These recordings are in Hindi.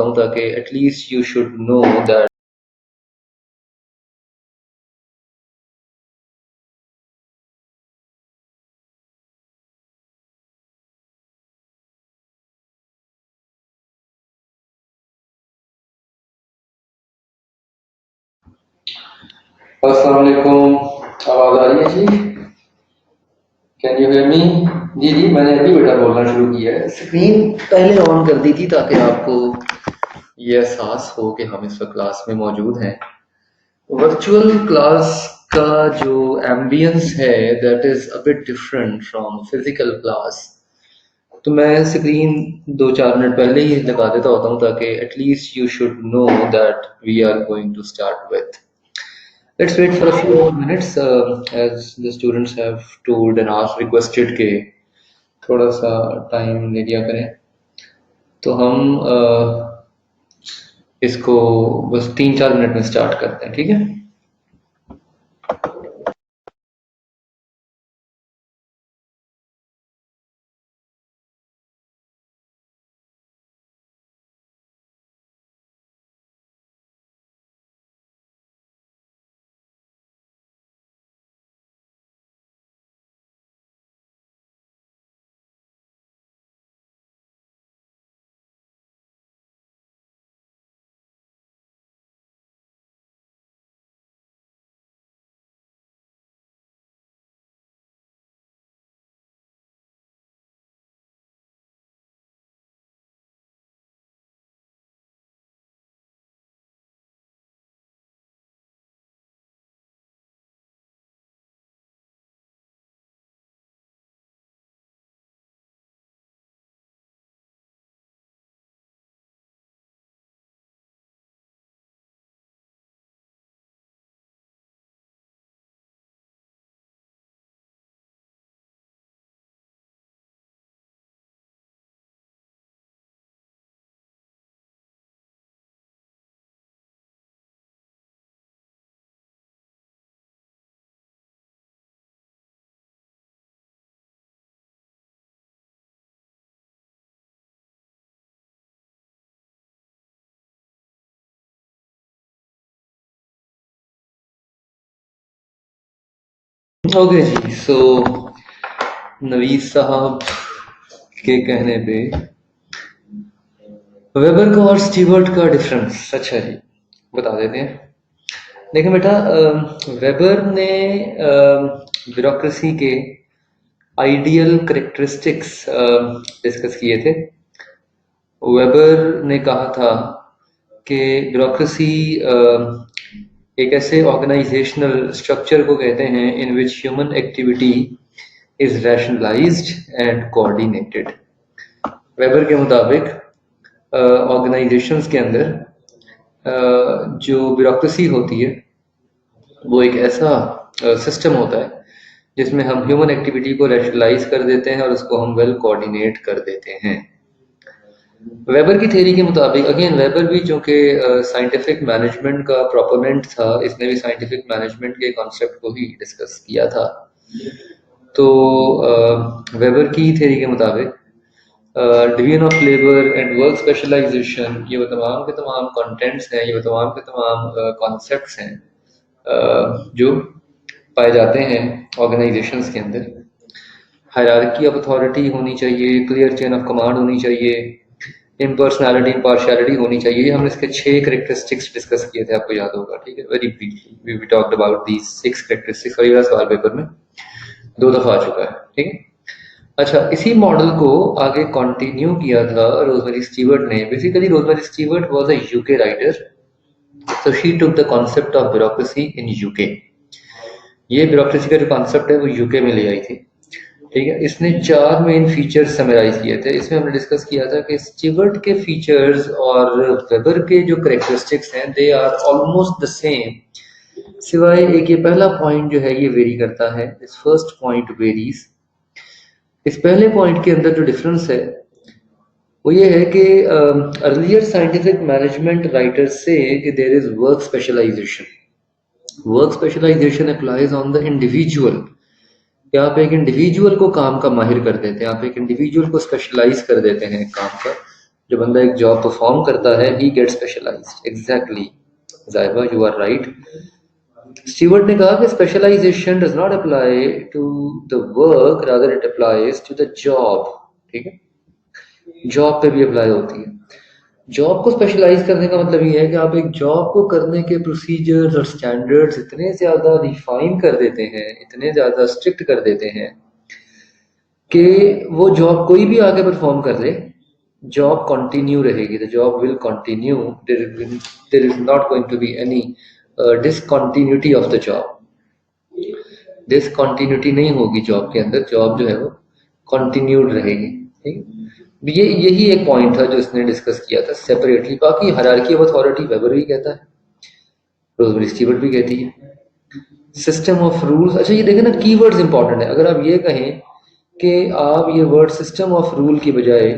होता हूँ ताकि at least you should know that अस्सलाम वालेकुम। आवाज़ आ रही है जी? Can you hear me? जी जी, मैंने अभी बेटा बोलना शुरू किया है। स्क्रीन पहले ऑन कर दी थी ताकि आपको ये एहसास हो कि हम इस वक्त क्लास में मौजूद हैं। वर्चुअल क्लास का जो एम्बियंस है that is a bit different from physical class. तो मैं स्क्रीन 2-4 मिनट पहले ही लगा देता होता हूँ ताकि at least you should know that we are going to start with. Let's wait for a few more minutes as the students have told and asked requested के थोड़ा सा टाइम ले लिया करें। तो हम इसको बस 3-4 मिनट में स्टार्ट करते हैं, ठीक है? ओके जी, सो नवीद साहब के कहने पे वेबर का और स्टीवर्ट का डिफरेंस अच्छा जी बता देते हैं। देखिए बेटा, वेबर ने ब्यूरोक्रेसी के आइडियल करेक्टरिस्टिक्स डिस्कस किए थे। वेबर ने कहा था कि ब्यूरोक्रेसी एक ऐसे ऑर्गेनाइजेशनल स्ट्रक्चर को कहते हैं in which human activity is rationalised and coordinated. Weber के मुताबिक ऑर्गेनाइजेशंस के अंदर जो ब्यूरोक्रेसी होती है वो एक ऐसा सिस्टम होता है जिसमें हम ह्यूमन एक्टिविटी को रैशनलाइज कर देते हैं और उसको हम वेल कोऑर्डिनेट कर देते हैं। वेबर की थ्योरी के मुताबिक, अगेन वेबर भी चूंकि साइंटिफिक मैनेजमेंट का प्रोपोनेंट था, इसने भी साइंटिफिक मैनेजमेंट के कॉन्सेप्ट को ही डिस्कस किया था। तो वेबर की थ्योरी के मुताबिक division of labour and work specialisation, ये वो तमाम के तमाम कंटेंट्स हैं, ये वो तमाम के तमाम कॉन्सेप्ट्स हैं जो पाए जाते हैं ऑर्गेनाइजेशंस के अंदर। हायरार्की ऑफ अथॉरिटी होनी चाहिए, क्लियर चेन ऑफ कमांड होनी चाहिए, इम्पर्सनैलिटी, इम्पार्शियलिटी होनी चाहिए। हमने इसके 6 करेक्टरिस्टिक्स डिस्कस किए थे, आपको याद होगा, ठीक है? Very briefly we talked about these 6 characteristics और ये सवाल पेपर में 2 दफा आ चुका है, ठीक है? अच्छा, इसी मॉडल को आगे कंटिन्यू किया था रोजमेरी स्टीवर्ट ने। Basically rosemary Stewart was a UK writer, so she took the concept of bureaucracy in UK. ये ब्यूरोक्रेसी का जो कॉन्सेप्ट है वो यूके में ले आई थी, ठीक है? इसने 4 मेन फीचर्स समराइज किए थे। इसमें हमने डिस्कस किया था कि स्टीवर्ट के फीचर्स और वेबर के जो करेक्टरिस्टिक्स हैं they are almost the same, सिवाय एक ये पहला पॉइंट जो है ये वेरी करता है। इस फर्स्ट पॉइंट वेरीज। इस पहले पॉइंट के अंदर जो डिफरेंस है वो ये है कि अर्लियर साइंटिफिक मैनेजमेंट राइटर्स से कि there is work specialisation. Work specialisation applies on the individual. यहाँ पे एक इंडिविजुअल को काम का माहिर कर देते हैं, आप एक इंडिविजुअल को स्पेशलाइज कर देते हैं काम का, जो बंदा एक जॉब परफॉर्म करता है he get specialised. Exactly Zahiba, you are right. Stewart ने कहा कि specialisation does not apply to the work, rather it applies to the job. ठीक है, जॉब पे भी अप्लाई होती है। जॉब को स्पेशलाइज करने का मतलब ये है कि आप एक जॉब को करने के प्रोसीजर्स और स्टैंडर्ड्स इतने ज्यादा रिफाइन कर देते हैं, इतने ज्यादा स्ट्रिक्ट कर देते हैं कि वो जॉब कोई भी आगे परफॉर्म कर ले, जॉब कंटिन्यू रहेगी, the job will continue, there is not going to be any discontinuity of the job. Discontinuity नहीं होगी जॉब के अंदर, जॉब जो है वो कंटिन्यूड रहेगी। ठीक है, ये यही एक पॉइंट था जो इसने डिस्कस किया था सेपरेटली। बाकी हायरार्की ऑफ अथॉरिटी वेबर भी कहता है, रोजमेरी स्टीवर्ट भी कहती है। सिस्टम ऑफ रूल्स, अच्छा ये देखें ना, कीवर्ड्स इंपॉर्टेंट है। अगर आप ये कहें कि आप ये वर्ड सिस्टम ऑफ रूल की बजाय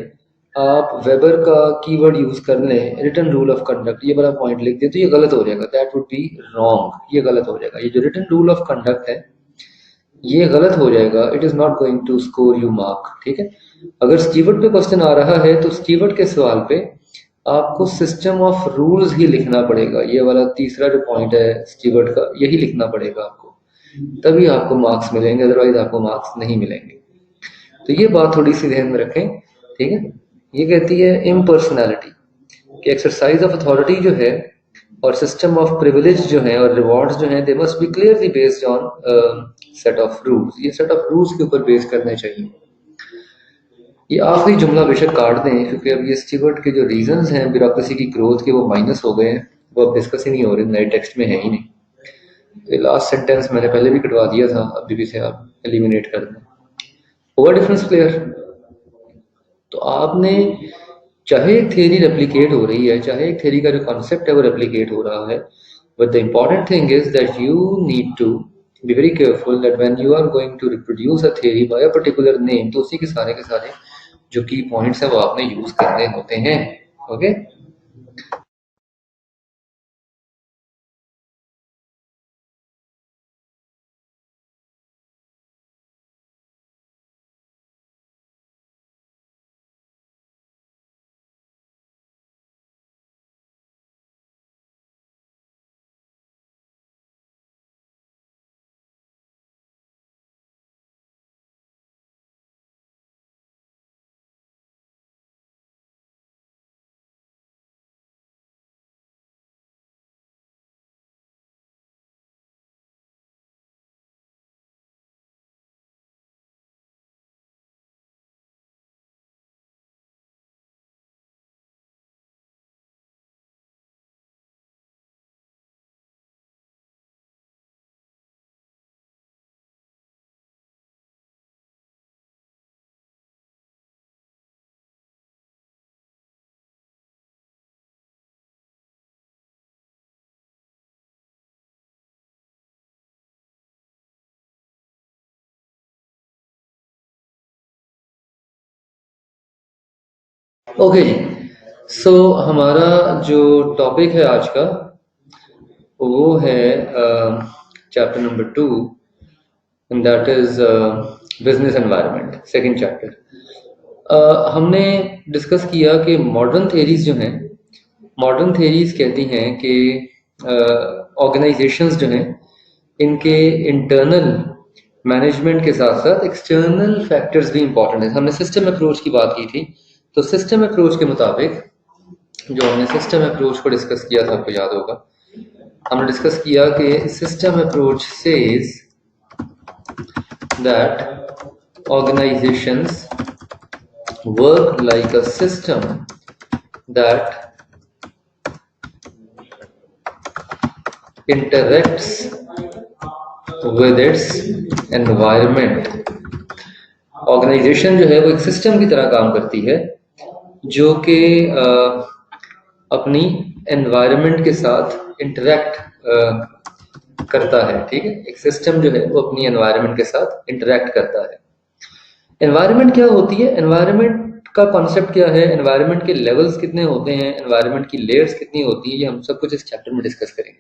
आप वेबर का कीवर्ड यूज कर लें, रिटन रूल ऑफ कंडक्ट, ये वाला पॉइंट लिख दें, तो ये गलत हो जाएगा। दैट वुड बी रॉन्ग, ये गलत हो जाएगा। ये जो रिटन रूल ऑफ कंडक्ट है ये गलत हो जाएगा, it is not going to score you mark. ठीक है, अगर स्टीवर्ट पे क्वेश्चन आ रहा है तो स्टीवर्ट के सवाल पे आपको सिस्टम ऑफ रूल्स ही लिखना पड़ेगा। ये वाला तीसरा जो पॉइंट है स्टीवर्ट का, यही लिखना पड़ेगा आपको, तभी आपको मार्क्स मिलेंगे, अदरवाइज आपको मार्क्स नहीं मिलेंगे। तो ये बात थोड़ी सी ध्यान में रखें। ठीक है, ये कहती है इम्पर्सनैलिटी कि एक्सरसाइज ऑफ अथॉरिटी जो है और सिस्टम ऑफ प्रिविलेज जो है और रिवॉर्ड्स जो हैं, they must be clearly based on set of rules. ये सेट ऑफ रूल्स के ऊपर बेस करने चाहिए। ये आखिरी जुमला बेशक काट दें, क्योंकि अब ये स्टीवर्ट के जो रीजंस हैं ब्यूरोक्रेसी की ग्रोथ के, वो माइनस हो गए हैं, वो अब डिस्कस ही नहीं हो रहे, नए टेक्स्ट में है ही नहीं। ये लास्ट सेंटेंस मैंने पहले भी कटवा दिया था, अभी भी से आप एलिमिनेट कर दें। Over difference clear? तो आपने चाहे एक थ्योरी रेप्लिकेट हो रही है, चाहे एक थ्योरी का जो कॉन्सेप्ट है वो रेप्लिकेट हो रहा है, but the important thing is that you need to be very careful that when you are going to reproduce a theory by a particular name, तो उसी के सारे जो की पॉइंट्स है वो आपने यूज करने होते हैं। ओके, ओके जी। सो हमारा जो टॉपिक है आज का वो है chapter number 2, and that is business environment, second chapter. हमने डिस्कस किया कि मॉडर्न थेरीज जो हैं, मॉडर्न थेरीज कहती हैं कि ऑर्गेनाइजेशंस जो हैं इनके इंटरनल मैनेजमेंट के साथ साथ एक्सटर्नल फैक्टर्स भी इंपॉर्टेंट है। हमने सिस्टम अप्रोच की बात की थी, तो सिस्टम अप्रोच के मुताबिक जो हमने सिस्टम अप्रोच को डिस्कस किया था, आपको याद होगा, हमने डिस्कस किया कि system approach says that organisations work like a system that interacts with its environment। Organisation जो है वो एक सिस्टम की तरह काम करती है जो कि अपनी एनवायरनमेंट के साथ इंटरेक्ट करता है। ठीक है, एक सिस्टम जो है वो अपनी एनवायरनमेंट के साथ इंटरेक्ट करता है। एनवायरनमेंट क्या होती है, एनवायरनमेंट का कॉन्सेप्ट क्या है, एनवायरनमेंट के लेवल्स कितने होते हैं, एनवायरनमेंट की लेयर्स कितनी होती है, ये हम सब कुछ इस चैप्टर में डिस्कस करेंगे।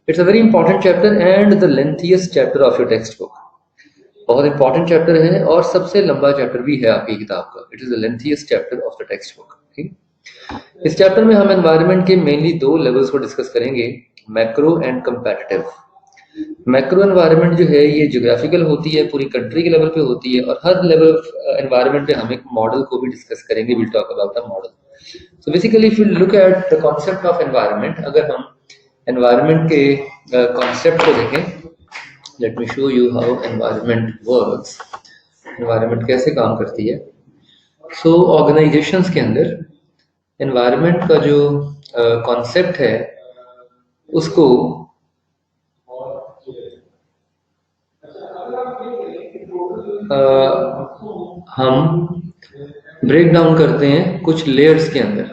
It's a very important chapter and the lengthiest chapter of your text book. बहुत इंपॉर्टेंट चैप्टर है और सबसे लंबा चैप्टर भी है आपकी किताब का। It is the lengthiest chapter of the text book. ठीक, इस चैप्टर में हम एनवायरनमेंट के मेनली दो लेवल्स को डिस्कस करेंगे, macro and comparative. Macro environment जो है ये ज्योग्राफिकल होती है, पूरी कंट्री के लेवल पे होती है, और हर लेवल ऑफ एनवायरनमेंट पे हम एक मॉडल को भी डिस्कस करेंगे, will talk about a model. So basically if you look at the concept of environment, अगर हम एनवायरनमेंट के कॉन्सेप्ट को देखें, let me show you how environment works, environment कैसे काम करती है। सो ऑर्गेनाइजेशंस के अंदर एनवायरनमेंट का जो कॉन्सेप्ट है उसको हम ब्रेक डाउन करते हैं कुछ लेयर्स के अंदर।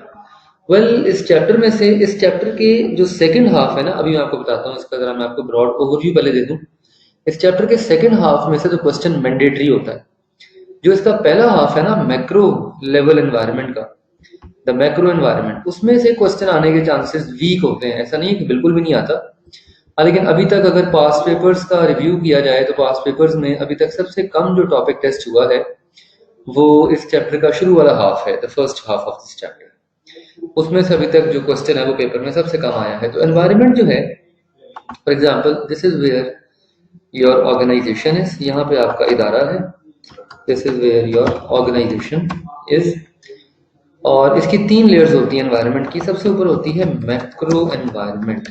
इस चैप्टर में से, इस चैप्टर के जो सेकंड हाफ है ना, अभी मैं आपको बताता हूँ इसका, जरा मैं आपको ब्रॉड ओवरव्यू पहले दे दूं। इस चैप्टर के सेकंड हाफ में से तो क्वेश्चन मैंडेटरी होता है। जो इसका पहला हाफ है ना, मैक्रो लेवल एनवायरनमेंट का, द मैक्रो एनवायरनमेंट, उसमें से क्वेश्चन आने के चांसेस वीक होते हैं। ऐसा नहीं है कि बिल्कुल भी नहीं आता, लेकिन अभी तक अगर पास्ट पेपर्स का रिव्यू किया जाए तो पास्ट पेपर्स में अभी तक सबसे कम जो टॉपिक टेस्ट हुआ है वो इस चैप्टर का शुरू वाला हाफ है, the first half of this chapter. उसमें से अभी तक जो क्वेश्चन है वो पेपर में सबसे कम आया है। तो एनवायरनमेंट जो है, for example this is where your organisation is, यहाँ पे आपका इदारा है, this is where your organisation is. और इसकी तीन लेयर्स होती हैं एनवायरनमेंट की। सबसे ऊपर होती है macro environment,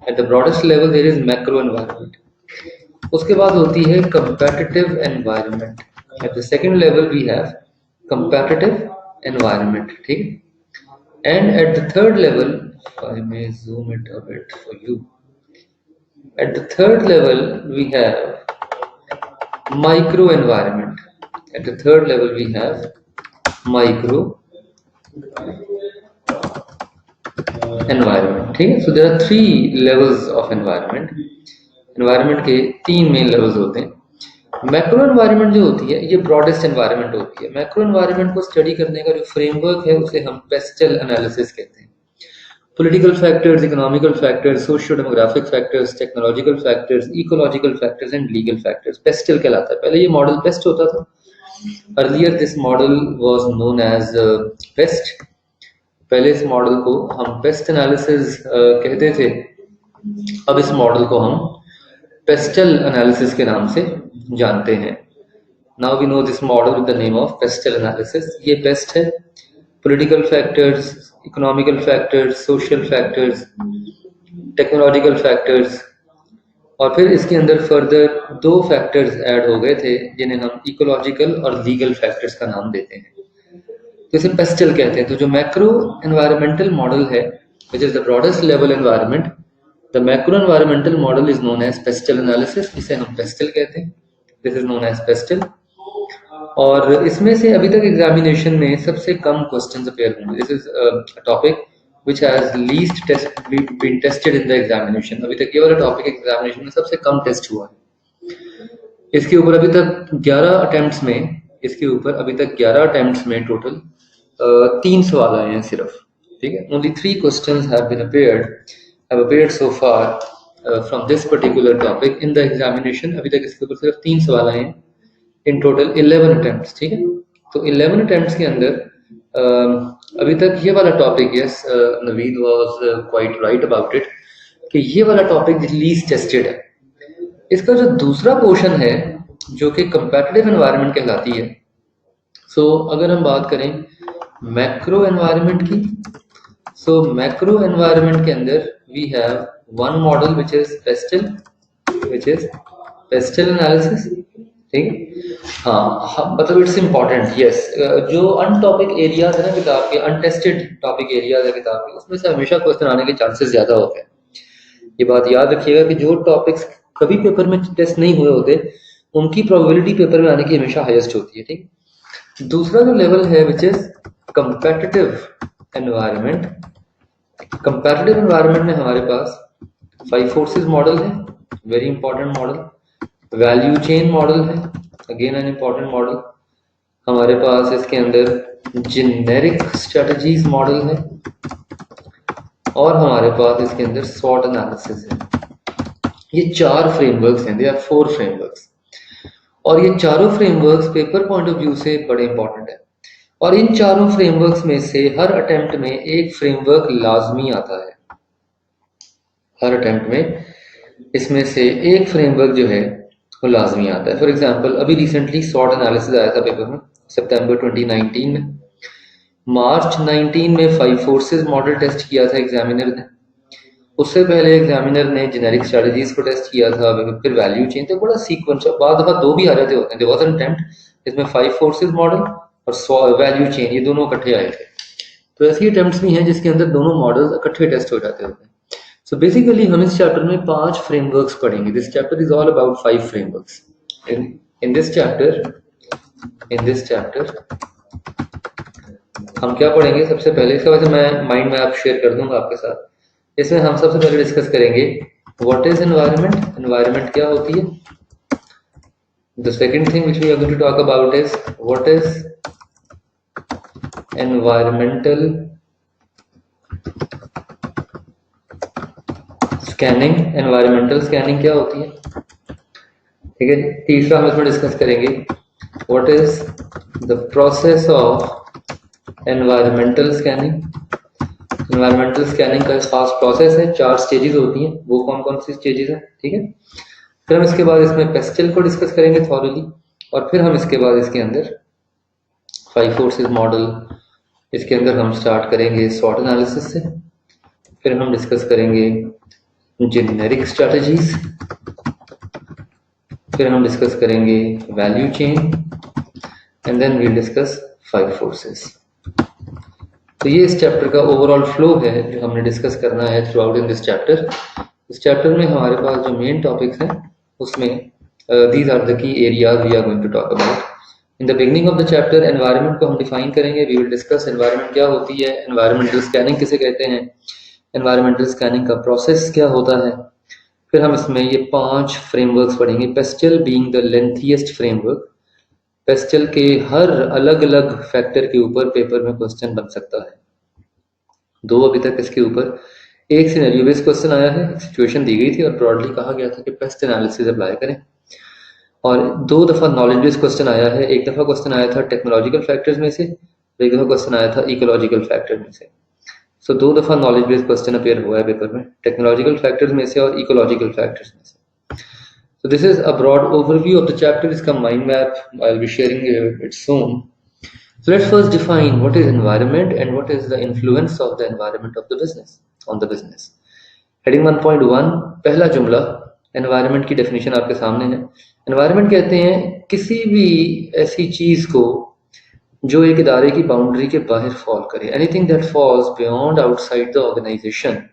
at the broadest level there is macro environment. उसके बाद होती है competitive environment, at the second level we have competitive environment, ठीक। And at the third level, I may zoom it a bit for you, at the third level we have micro environment, at the third level we have micro environment, ठीक है। So there are three levels of environment. Environment के तीन मेन लेवल्स होते हैं। मैक्रो एनवायरनमेंट जो होती है ये ब्रॉडेस्ट एनवायरनमेंट होती है। मैक्रो एनवायरनमेंट को स्टडी करने का जो फ्रेमवर्क है उसे हम पेस्टल एनालिसिस कहते हैं। Political factors, economical factors, socio demographic factors, technological factors, ecological factors and legal factors, PESTLE कहलाता है। पहले ये मॉडल पेस्ट होता था, earlier this model was known as PEST. पहले इस मॉडल को हम पेस्ट एनालिसिस कहते थे, अब इस मॉडल को हम पेस्टल एनालिसिस के नाम से जानते हैं। Now we know this model with the name of PESTLE analysis. ये पेस्ट है, political factors, economical factors, social factors, technological factors, और फिर इसके अंदर फर्दर दो फैक्टर्स ऐड हो गए थे जिन्हें हम इकोलॉजिकल और लीगल फैक्टर्स का नाम देते हैं, तो इसे पेस्टल कहते हैं। तो जो मैक्रो एनवायरमेंटल मॉडल है, which is the broadest level environment, the macro environmental model is known as PESTLE analysis, इसे हम पेस्टल कहते हैं, this is known as PESTLE. और इसमें से अभी तक एग्जामिनेशन में सबसे कम क्वेश्चंस अपीयर होंगे। This is a topic which has least been tested in the examination। अभी तक ये वाला टॉपिक एग्जामिनेशन में सबसे कम टेस्ट हुआ है। इसके ऊपर अभी तक 11 अटेम्प्ट्स में, इसके ऊपर अभी तक 11 अटेम्प्ट्स में टोटल 3 सवाल आए हैं सिर्फ, ठीक है। Only 3 questions have appeared so far from this particular topic in the examination। अभी तक इसके ऊपर सिर्फ 3 सवाल आए हैं, इन टोटल 11 अटेम्प्ट्स, ठीक है। तो 11 अटेम्प्ट्स के अंदर अभी तक ये वाला topic, yes Naveed was quite right about it, कि ये वाला टॉपिक लीस्ट टेस्टेड है। इसका जो दूसरा पोर्शन है जो कि कंपैटिटिव एनवायरनमेंट कहलाती है। सो अगर हम बात करें मैक्रो एनवायरनमेंट की, सो मैक्रो एनवायरनमेंट के अंदर we have one model which is PESTLE analysis, ठीक। हाँ, मतलब इट्स इम्पॉर्टेंट, यस। जो अनटॉपिक एरियाज है ना किताब के, अनटेस्टेड टॉपिक एरियाज है किताब के, उसमें से हमेशा क्वेश्चन आने के चांसेस ज्यादा होते हैं। ये बात याद रखिएगा कि जो टॉपिक्स कभी पेपर में टेस्ट नहीं हुए होते उनकी प्रोबेबिलिटी पेपर में आने की हमेशा हाईएस्ट होती है, ठीक। दूसरा जो लेवल है which is competitive environment. Competitive environment में हमारे पास 5 फोर्सेस मॉडल है, very important model. Value chain model है, अगेन एन इंपॉर्टेंट मॉडल। हमारे पास इसके अंदर जेनेरिक स्ट्रेटजीज मॉडल है, और हमारे पास इसके अंदर स्वॉट एनालिसिस है। ये 4 फ्रेमवर्क्स हैं, दे आर 4 फ्रेमवर्क्स, और ये चारों frameworks paper point of view से बड़े इंपॉर्टेंट है। और इन चारों फ्रेमवर्क्स में से हर अटेम्प्ट में एक फ्रेमवर्क लाजमी आता है। हर अटेम्प्ट में इसमें से एक फ्रेमवर्क जो है वो लाजमी आता है। फॉर एग्जांपल अभी रिसेंटली सॉर्ट एनालिसिस आया था पेपर में सितंबर 2019 में। मार्च 19 में 5 फोर्सेस मॉडल टेस्ट किया था एग्जामिनर ने। उससे पहले एग्जामिनर ने जेनेरिक स्ट्रेटजीज को टेस्ट किया था, फिर वैल्यू चेन। तो बड़ा सीक्वेंस, बाद दफा दो भी आ रहे थे होते हैं। देयर वाज एन अटेम्प्ट इसमें 5 फोर्सेस मॉडल और वैल्यू चेन, ये दोनों इकट्ठे आए थे। तो ऐसी अटेम्प्ट्स भी हैं जिसके अंदर दोनों मॉडल्स इकट्ठे टेस्ट हो जाते होते हैं। सो बेसिकली हम इस चैप्टर में 5 फ्रेमवर्क्स पढ़ेंगे। This chapter is all about 5 frameworks. In this chapter हम क्या पढ़ेंगे सबसे पहले, इसका वैसे मैं माइंड मैप शेयर कर दूंगा आपके साथ। इसमें हम सबसे पहले डिस्कस करेंगे व्हाट इज एनवायरनमेंट, एनवायरनमेंट क्या होती है। The second thing which we are going to talk about is what is environmental scanning, environmental scanning क्या होती है, ठीक है। तीसरा हम इसमें डिस्कस करेंगे what is the process of environmental scanning. Environmental scanning का खास प्रोसेस है, 4 स्टेजेस होती हैं, वो कौन कौन सी स्टेजेस हैं, ठीक है। फिर हम इसके बाद इसमें पेस्टल को डिस्कस करेंगे थॉरली, और फिर हम इसके बाद इसके अंदर 5 फोर्सेस मॉडल, इसके अंदर हम स्टार्ट करेंगे स्वॉट एनालिसिस से। फिर हम डिस्कस करेंगे जेनेरिक स्ट्रेटजीज, फिर हम डिस्कस करेंगे value chain, and then we'll discuss 5 forces. तो ये इस चैप्टर का ओवरऑल फ्लो है जो हमने डिस्कस करना है throughout in this chapter. इस चैप्टर में हमारे पास जो मेन टॉपिक्स हैं उसमें these are the key areas we are going to talk about. In the beginning of the chapter environment को हम डिफाइन करेंगे। वी विल डिस्कस एनवायरनमेंट क्या होती है, एनवायरमेंटल स्कैनिंग किसे कहते हैं, एनवायरमेंटल स्कैनिंग का प्रोसेस क्या होता है। फिर हम इसमें ये 5 फ्रेमवर्क्स पढ़ेंगे, pastel being the lengthiest framework. Pastel के हर अलग अलग फैक्टर के ऊपर पेपर में क्वेश्चन बन सकता है। 2 अभी तक इसके ऊपर, एक सिनेरियो बेस्ड क्वेश्चन आया है, सिचुएशन दी गई थी और ब्रॉडली कहा गया था कि पेस्ट एनालिसिस अप्लाई करें, और 2 दफा नॉलेज बेस्ड क्वेश्चन आया है। एक दफा क्वेश्चन आया था टेक्नोलॉजिकल फैक्टर्स में से, एक दफा क्वेश्चन आया था इकोलॉजिकल फैक्टर में से। सो 2 दफा नॉलेज बेस्ड क्वेश्चन अपेयर हुआ है पेपर में, टेक्नोलॉजिकल फैक्टर्स में से और इकोलॉजिकल फैक्टर्स में से। So this is a broad overview of the chapter. इसका mind map I'll be sharing it soon. So let's first define what is environment and what is the influence of the environment of the business on the business. Heading 1.1 पहला जुमला, environment की definition आपके सामने है। environment कहते हैं किसी भी ऐसी चीज को जो एक इदारे की बाउंड्री के बाहर फॉल करे। Anything that falls beyond outside the organization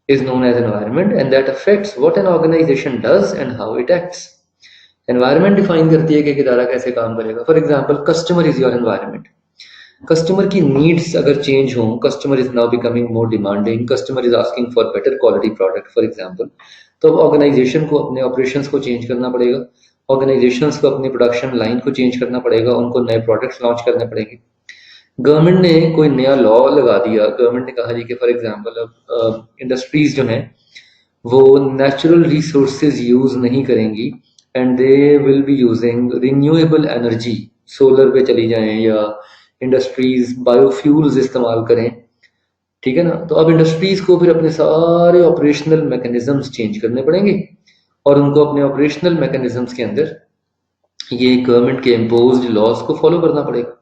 is known as environment, and that affects what an organization does and how it acts. Environment define करती है कि एक इदारा कैसे काम करेगा। For example customer is your environment. Customer की नीड्स अगर चेंज हो, customer is now becoming more demanding, customer is asking for better quality product for example, तो अब ऑर्गेनाइजेशन को अपने ऑपरेशंस को चेंज करना पड़ेगा, ऑर्गेनाइजेशंस को अपनी प्रोडक्शन लाइन को चेंज करना पड़ेगा, उनको नए प्रोडक्ट्स लॉन्च करने पड़ेंगे। गवर्नमेंट ने कोई नया लॉ लगा दिया, गवर्नमेंट ने कहा जी कि फॉर एग्जांपल अब इंडस्ट्रीज जो हैं वो नेचुरल रिसोर्सेज यूज नहीं करेंगी and they will be using renewable energy, solar पे चली जाएं या इंडस्ट्रीज बायोफ्यूल्स इस्तेमाल करें, ठीक है ना। तो अब इंडस्ट्रीज को फिर अपने सारे ऑपरेशनल मैकेनिज्म्स चेंज करने पड़ेंगे और उनको अपने ऑपरेशनल मैकेनिज्म्स के अंदर ये गवर्नमेंट के इम्पोज्ड लॉज को फॉलो करना पड़ेगा।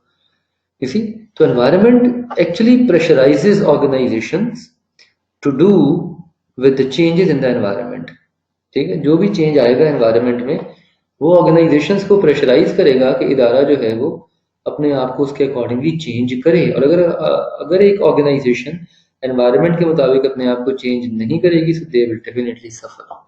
इसी तो environment actually pressurises organisations to do with the changes in the environment, ठीक है। जो भी चेंज आएगा एनवायरनमेंट में वो ऑर्गेनाइजेशंस को प्रेशराइज करेगा कि इदारा जो है वो अपने आप को उसके अकॉर्डिंगली चेंज करे। और अगर एक ऑर्गेनाइजेशन एनवायरनमेंट के मुताबिक अपने आप को चेंज नहीं करेगी तो दे विल डेफिनेटली सफर।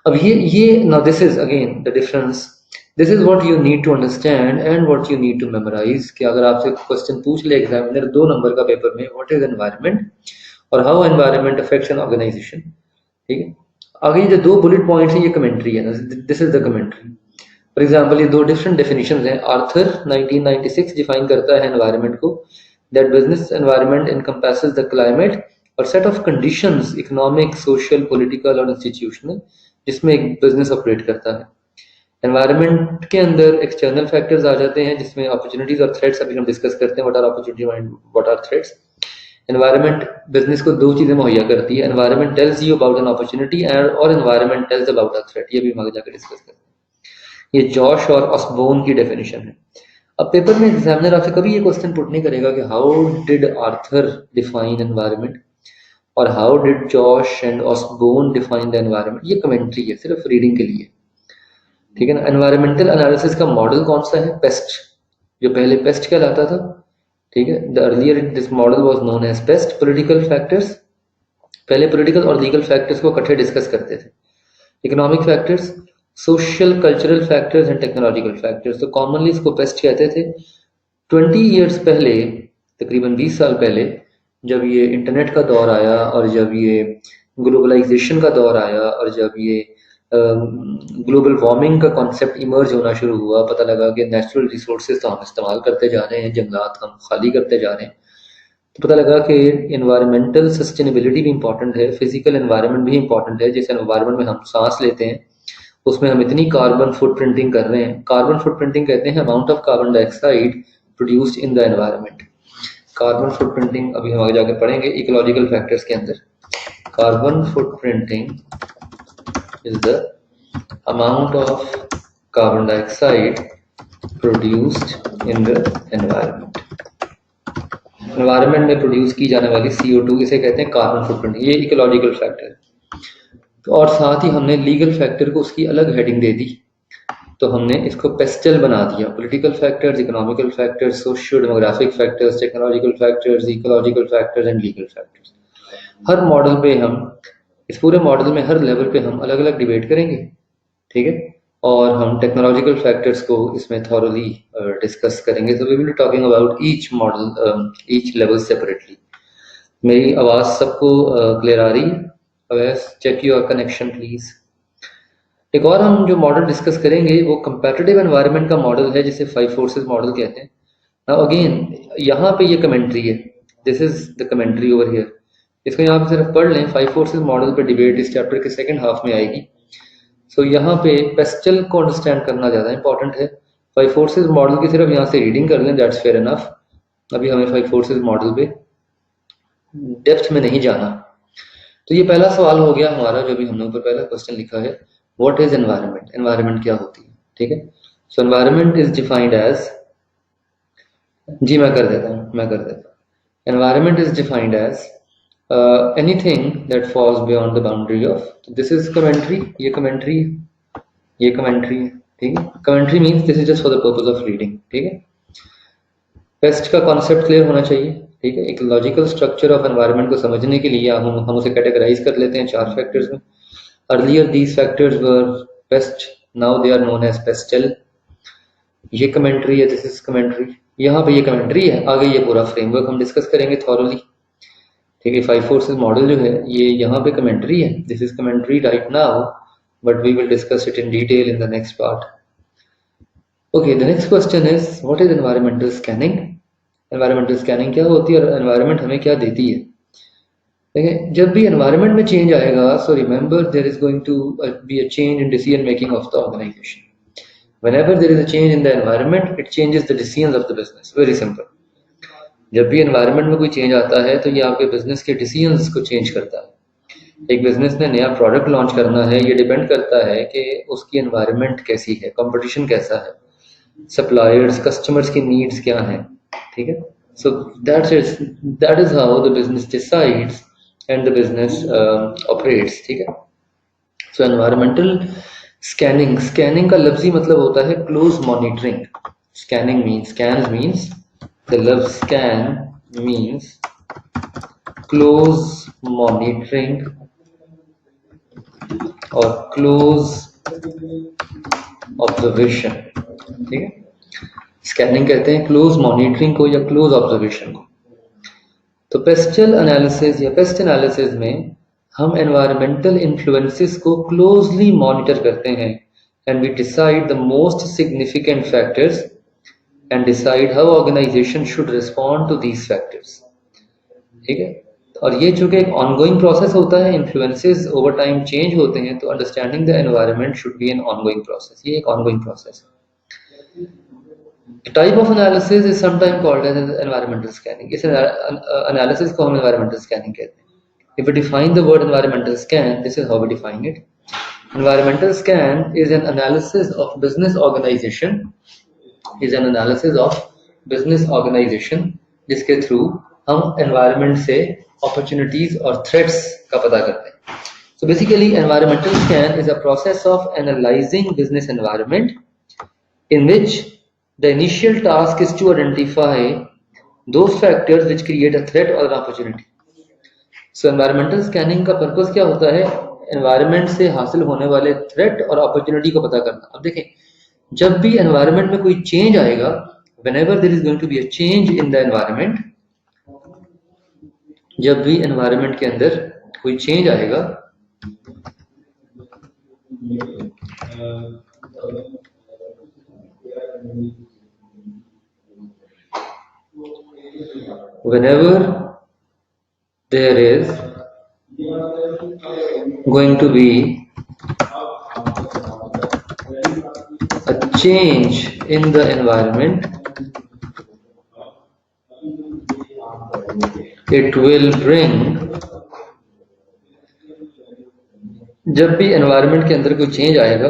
अब ये now this is again the difference, this is what you need to understand and what you need to memorise. कि अगर आपसे क्वेश्चन पूछ ले एग्जामिनर 2 नंबर का पेपर में, व्हाट इज एनवायरनमेंट और how environment affects an organisation, ठीक है। आगे ये जो 2 बुलेट पॉइंट्स हैं ये कमेंट्री है ना, this is the commentary. For example ये 2 डिफरेंट डेफिनेशंस हैं। आर्थर 1996 डिफाइन करता है एनवायरनमेंट को, that business environment encompasses the climate और set of conditions economic, social, political और इंस्टीट्यूशनल जिसमें एक बिजनेस ऑपरेट करता है। एनवायरनमेंट के अंदर एक्सटर्नल फैक्टर्स आ जाते हैं जिसमें अपॉर्चुनिटीज और थ्रेट्स अभी हम डिस्कस करते हैं, what are opportunity and what are threats. Environment business को दो चीजें मुहैया करती है, environment tells you about an opportunity और environment tells about a threat. ये भी हम आगे जाकर डिस्कस करते हैं। ये जॉश और ऑसबोर्न की डेफिनेशन है। अब पेपर में एग्जामिनर आपसे कभी ये क्वेश्चन पुट नहीं करेगा कि how did Arthur define environment और how did Josh and Osborne define the environment. ये कमेंट्री है, सिर्फ रीडिंग के लिए, ठीक है ना। एनवायरमेंटल एनालिसिस का मॉडल कौन सा है? पेस्ट, जो पहले पेस्ट कहलाता था, ठीक है। The earlier this model was known as PEST. Political factors, पहले पॉलिटिकल और लीगल फैक्टर्स को इकट्ठे डिस्कस करते थे। Economic factors, social cultural factors and technological factors, तो कॉमनली इसको पेस्ट कहते थे। 20 ईयर्स पहले, तकरीबन 20 साल पहले, जब ये इंटरनेट का दौर आया और जब ये ग्लोबलाइजेशन का दौर आया और जब ये ग्लोबल वार्मिंग का कॉन्सेप्ट इमर्ज होना शुरू हुआ, पता लगा कि नेचुरल रिसोर्सेज तो हम इस्तेमाल करते जा रहे हैं, जंगलात हम खाली करते जा रहे हैं, तो पता लगा कि इन्वायरमेंटल सस्टेनेबिलिटी भी इंपॉर्टेंट है, फिजिकल एनवायरनमेंट भी इंपॉर्टेंट है। जिस एनवायरनमेंट में हम सांस लेते हैं उसमें हम इतनी कार्बन फुटप्रिंटिंग कर रहे हैं। कार्बन फुटप्रिंटिंग कहते हैं amount of carbon dioxide produced in the environment. Carbon footprinting अभी हम आगे जाके पढ़ेंगे इकोलॉजिकल फैक्टर्स के अंदर। Carbon footprinting is the amount of carbon dioxide produced in the environment. Environment में प्रोड्यूस की जाने वाली CO2, इसे कहते हैं कार्बन फुटप्रिंट। ये इकोलॉजिकल फैक्टर है। तो और साथ ही हमने लीगल फैक्टर को उसकी अलग हेडिंग दे दी, तो हमने इसको पेस्टल बना दिया। Political factors, economical factors, socio demographic factors, technological factors, ecological factors and legal factors. Her model पे हम, इस पूरे मॉडल में हर लेवल पे हम अलग अलग डिबेट करेंगे, ठीक है। और हम टेक्नोलॉजिकल फैक्टर्स को इसमें थॉरली डिस्कस करेंगे। तो we will be talking about each model, each level separately. मेरी आवाज सबको क्लियर आ रही है? Awais, check your connection please. एक और हम जो मॉडल डिस्कस करेंगे वो कंपैटिटिव एनवायरनमेंट का मॉडल है, जिसे 5 फोर्सेस मॉडल कहते हैं। नाउ अगेन यहाँ पे ये कमेंट्री है, this is the commentary over here. इसको यहाँ पे सिर्फ पढ़ लें। 5 फोर्सेस मॉडल पे डिबेट इस चैप्टर के सेकंड हाफ में आएगी। सो यहाँ पे पेस्टल को अंडरस्टैंड करना ज्यादा इंपॉर्टेंट है। 5 फोर्सेस मॉडल की सिर्फ यहाँ से रीडिंग कर लें, दैट्स फेयर इनफ। अभी हमें 5 फोर्सेस मॉडल पे डेप्थ में नहीं जाना। तो ये पहला सवाल हो गया हमारा, जो भी हमने ऊपर पहला क्वेश्चन लिखा है, व्हाट इज एनवायरनमेंट? एनवायरनमेंट क्या होती है, ठीक है। So environment is defined as, जी मैं कर देता हूँ। Environment is defined as anything that falls beyond the boundary of, this is commentary, ये कमेंट्री है, ठीक है। Commentary means this is just for the purpose of reading, ठीक है। पेस्ट का कॉन्सेप्ट क्लियर होना चाहिए, ठीक है। एक लॉजिकल स्ट्रक्चर ऑफ एनवायरनमेंट को समझने के लिए हम उसे कैटेगराइज कर लेते हैं 4 फैक्टर्स में। Earlier these factors were PEST, now they are known as PESTLE. ये कमेंट्री है, दिस इज कमेंट्री। यहाँ पे ये कमेंट्री है, आगे ये पूरा फ्रेमवर्क हम डिस्कस करेंगे थॉरली, ठीक है। 5 फोर्सेस मॉडल जो है ये यहाँ पे कमेंट्री है, this is commentary right now, but we will discuss it in detail in the next part. Okay, the next question is what is environmental scanning? Environmental scanning क्या होती है और एनवायरनमेंट हमें क्या देती है? देखिए, जब भी एनवायरनमेंट में चेंज आएगा, so remember there is going to be a change in decision making of the organisation. Whenever there is a change in the environment, it changes the decisions of the business. Very simple. जब भी एनवायरनमेंट में कोई चेंज आता है तो ये आपके बिजनेस के डिसीजंस को चेंज करता है। एक बिजनेस ने नया प्रोडक्ट लॉन्च करना है, ये डिपेंड करता है कि उसकी एनवायरनमेंट कैसी है, कंपटीशन कैसा है, सप्लायर्स, कस्टमर्स की नीड्स क्या हैं, ठीक है। सो that is how the business decides and the business operates, ठीक है। सो एनवायरमेंटल स्कैनिंग का लफ्जी मतलब होता है close monitoring. Scan means the love scan means close monitoring और close observation, ठीक है। स्कैनिंग कहते हैं क्लोज मॉनिटरिंग को या क्लोज ऑब्जर्वेशन को। तो पेस्टल एनालिसिस या पेस्ट एनालिसिस में हम एनवायरमेंटल इन्फ्लुएंसेस को क्लोजली मॉनिटर करते हैं and we decide the most significant factors and decide how organization should respond to these factors, ठीक है। और ये चूंकि एक ऑनगोइंग प्रोसेस होता है, इन्फ्लुएंसेस ओवर टाइम चेंज होते हैं, तो understanding the environment should be an ongoing process. ये एक ऑनगोइंग प्रोसेस है। The type of analysis is sometimes called as environmental scanning. इस analysis को हम environmental scanning कहते हैं. If we define the word environmental scan, this is how we define it. Environmental scan is an analysis of business organization. Is an analysis of business organization जिसके थ्रू हम environment से opportunities और threats का पता करते हैं. So basically, environmental scan is a process of analyzing business environment in which the initial task is to identify those factors which create a threat or an opportunity. So environmental scanning का पर्पस क्या होता है? एनवायरनमेंट से हासिल होने वाले थ्रेट और अपॉर्चुनिटी को पता करना। अब देखें, जब भी एनवायरनमेंट में कोई चेंज आएगा, whenever there is going to be a change in the environment, जब भी एनवायरनमेंट के अंदर कोई चेंज आएगा, whenever there is going to be a change in the environment, it will bring, जब भी एनवायरनमेंट के अंदर कोई चेंज आएगा,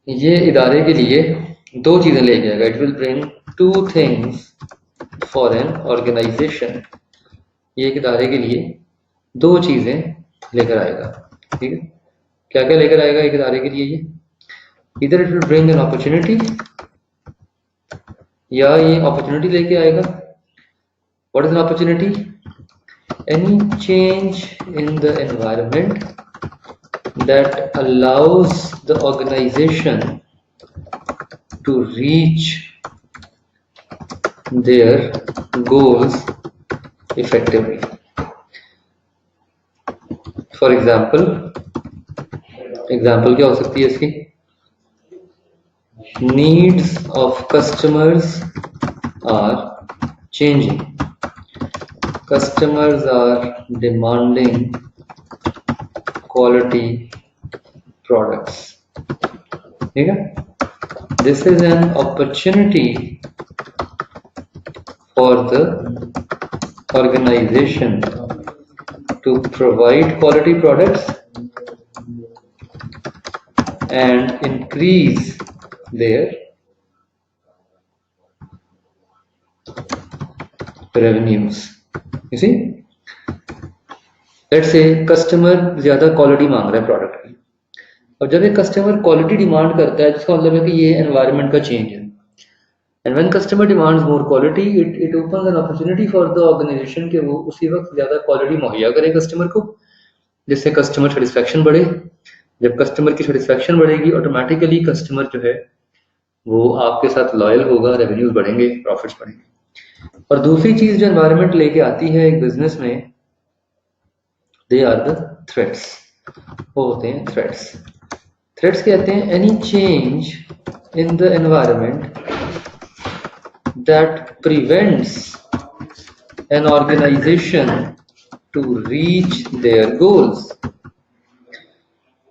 ये इदारे के लिए दो चीजें लेके आएगा। It will bring two things for an organisation. ये एक इदारे के लिए दो चीजें लेकर आएगा। ठीक है, क्या क्या लेकर आएगा एक इदारे के लिए? ये इधर it will bring an opportunity, या ये अपॉर्चुनिटी लेके आएगा। What is an opportunity? Any change in the environment that allows the organization to reach their goals effectively. For example क्या हो सकती है इसकी? Needs of customers are changing. Customers are demanding quality products. ठीक है? This is an opportunity for the organization to provide quality products and increase their revenues. You see? Let's say customer ज्यादा क्वालिटी मांग रहा है प्रोडक्ट की, और जब एक कस्टमर क्वालिटी डिमांड करता है, जिसका मतलब है कि ये एनवायरनमेंट का चेंज है। And when customer demands more quality, it opens an opportunity for the organisation कि वो उसी वक्त ज्यादा क्वालिटी मुहैया करे कस्टमर को, जिससे कस्टमर सेटिस्फेक्शन बढ़े। जब कस्टमर की सेटिस्फेक्शन बढ़ेगी, ऑटोमेटिकली कस्टमर जो है वो आपके साथ लॉयल होगा, रेवेन्यूज बढ़ेंगे, प्रॉफिट्स बढ़ेंगे। और दूसरी चीज जो एनवायरनमेंट लेके आती है एक बिजनेस में, they are the threats. वो होते हैं threats. Threats कहते हैं any change in the environment that prevents an organization to reach their goals.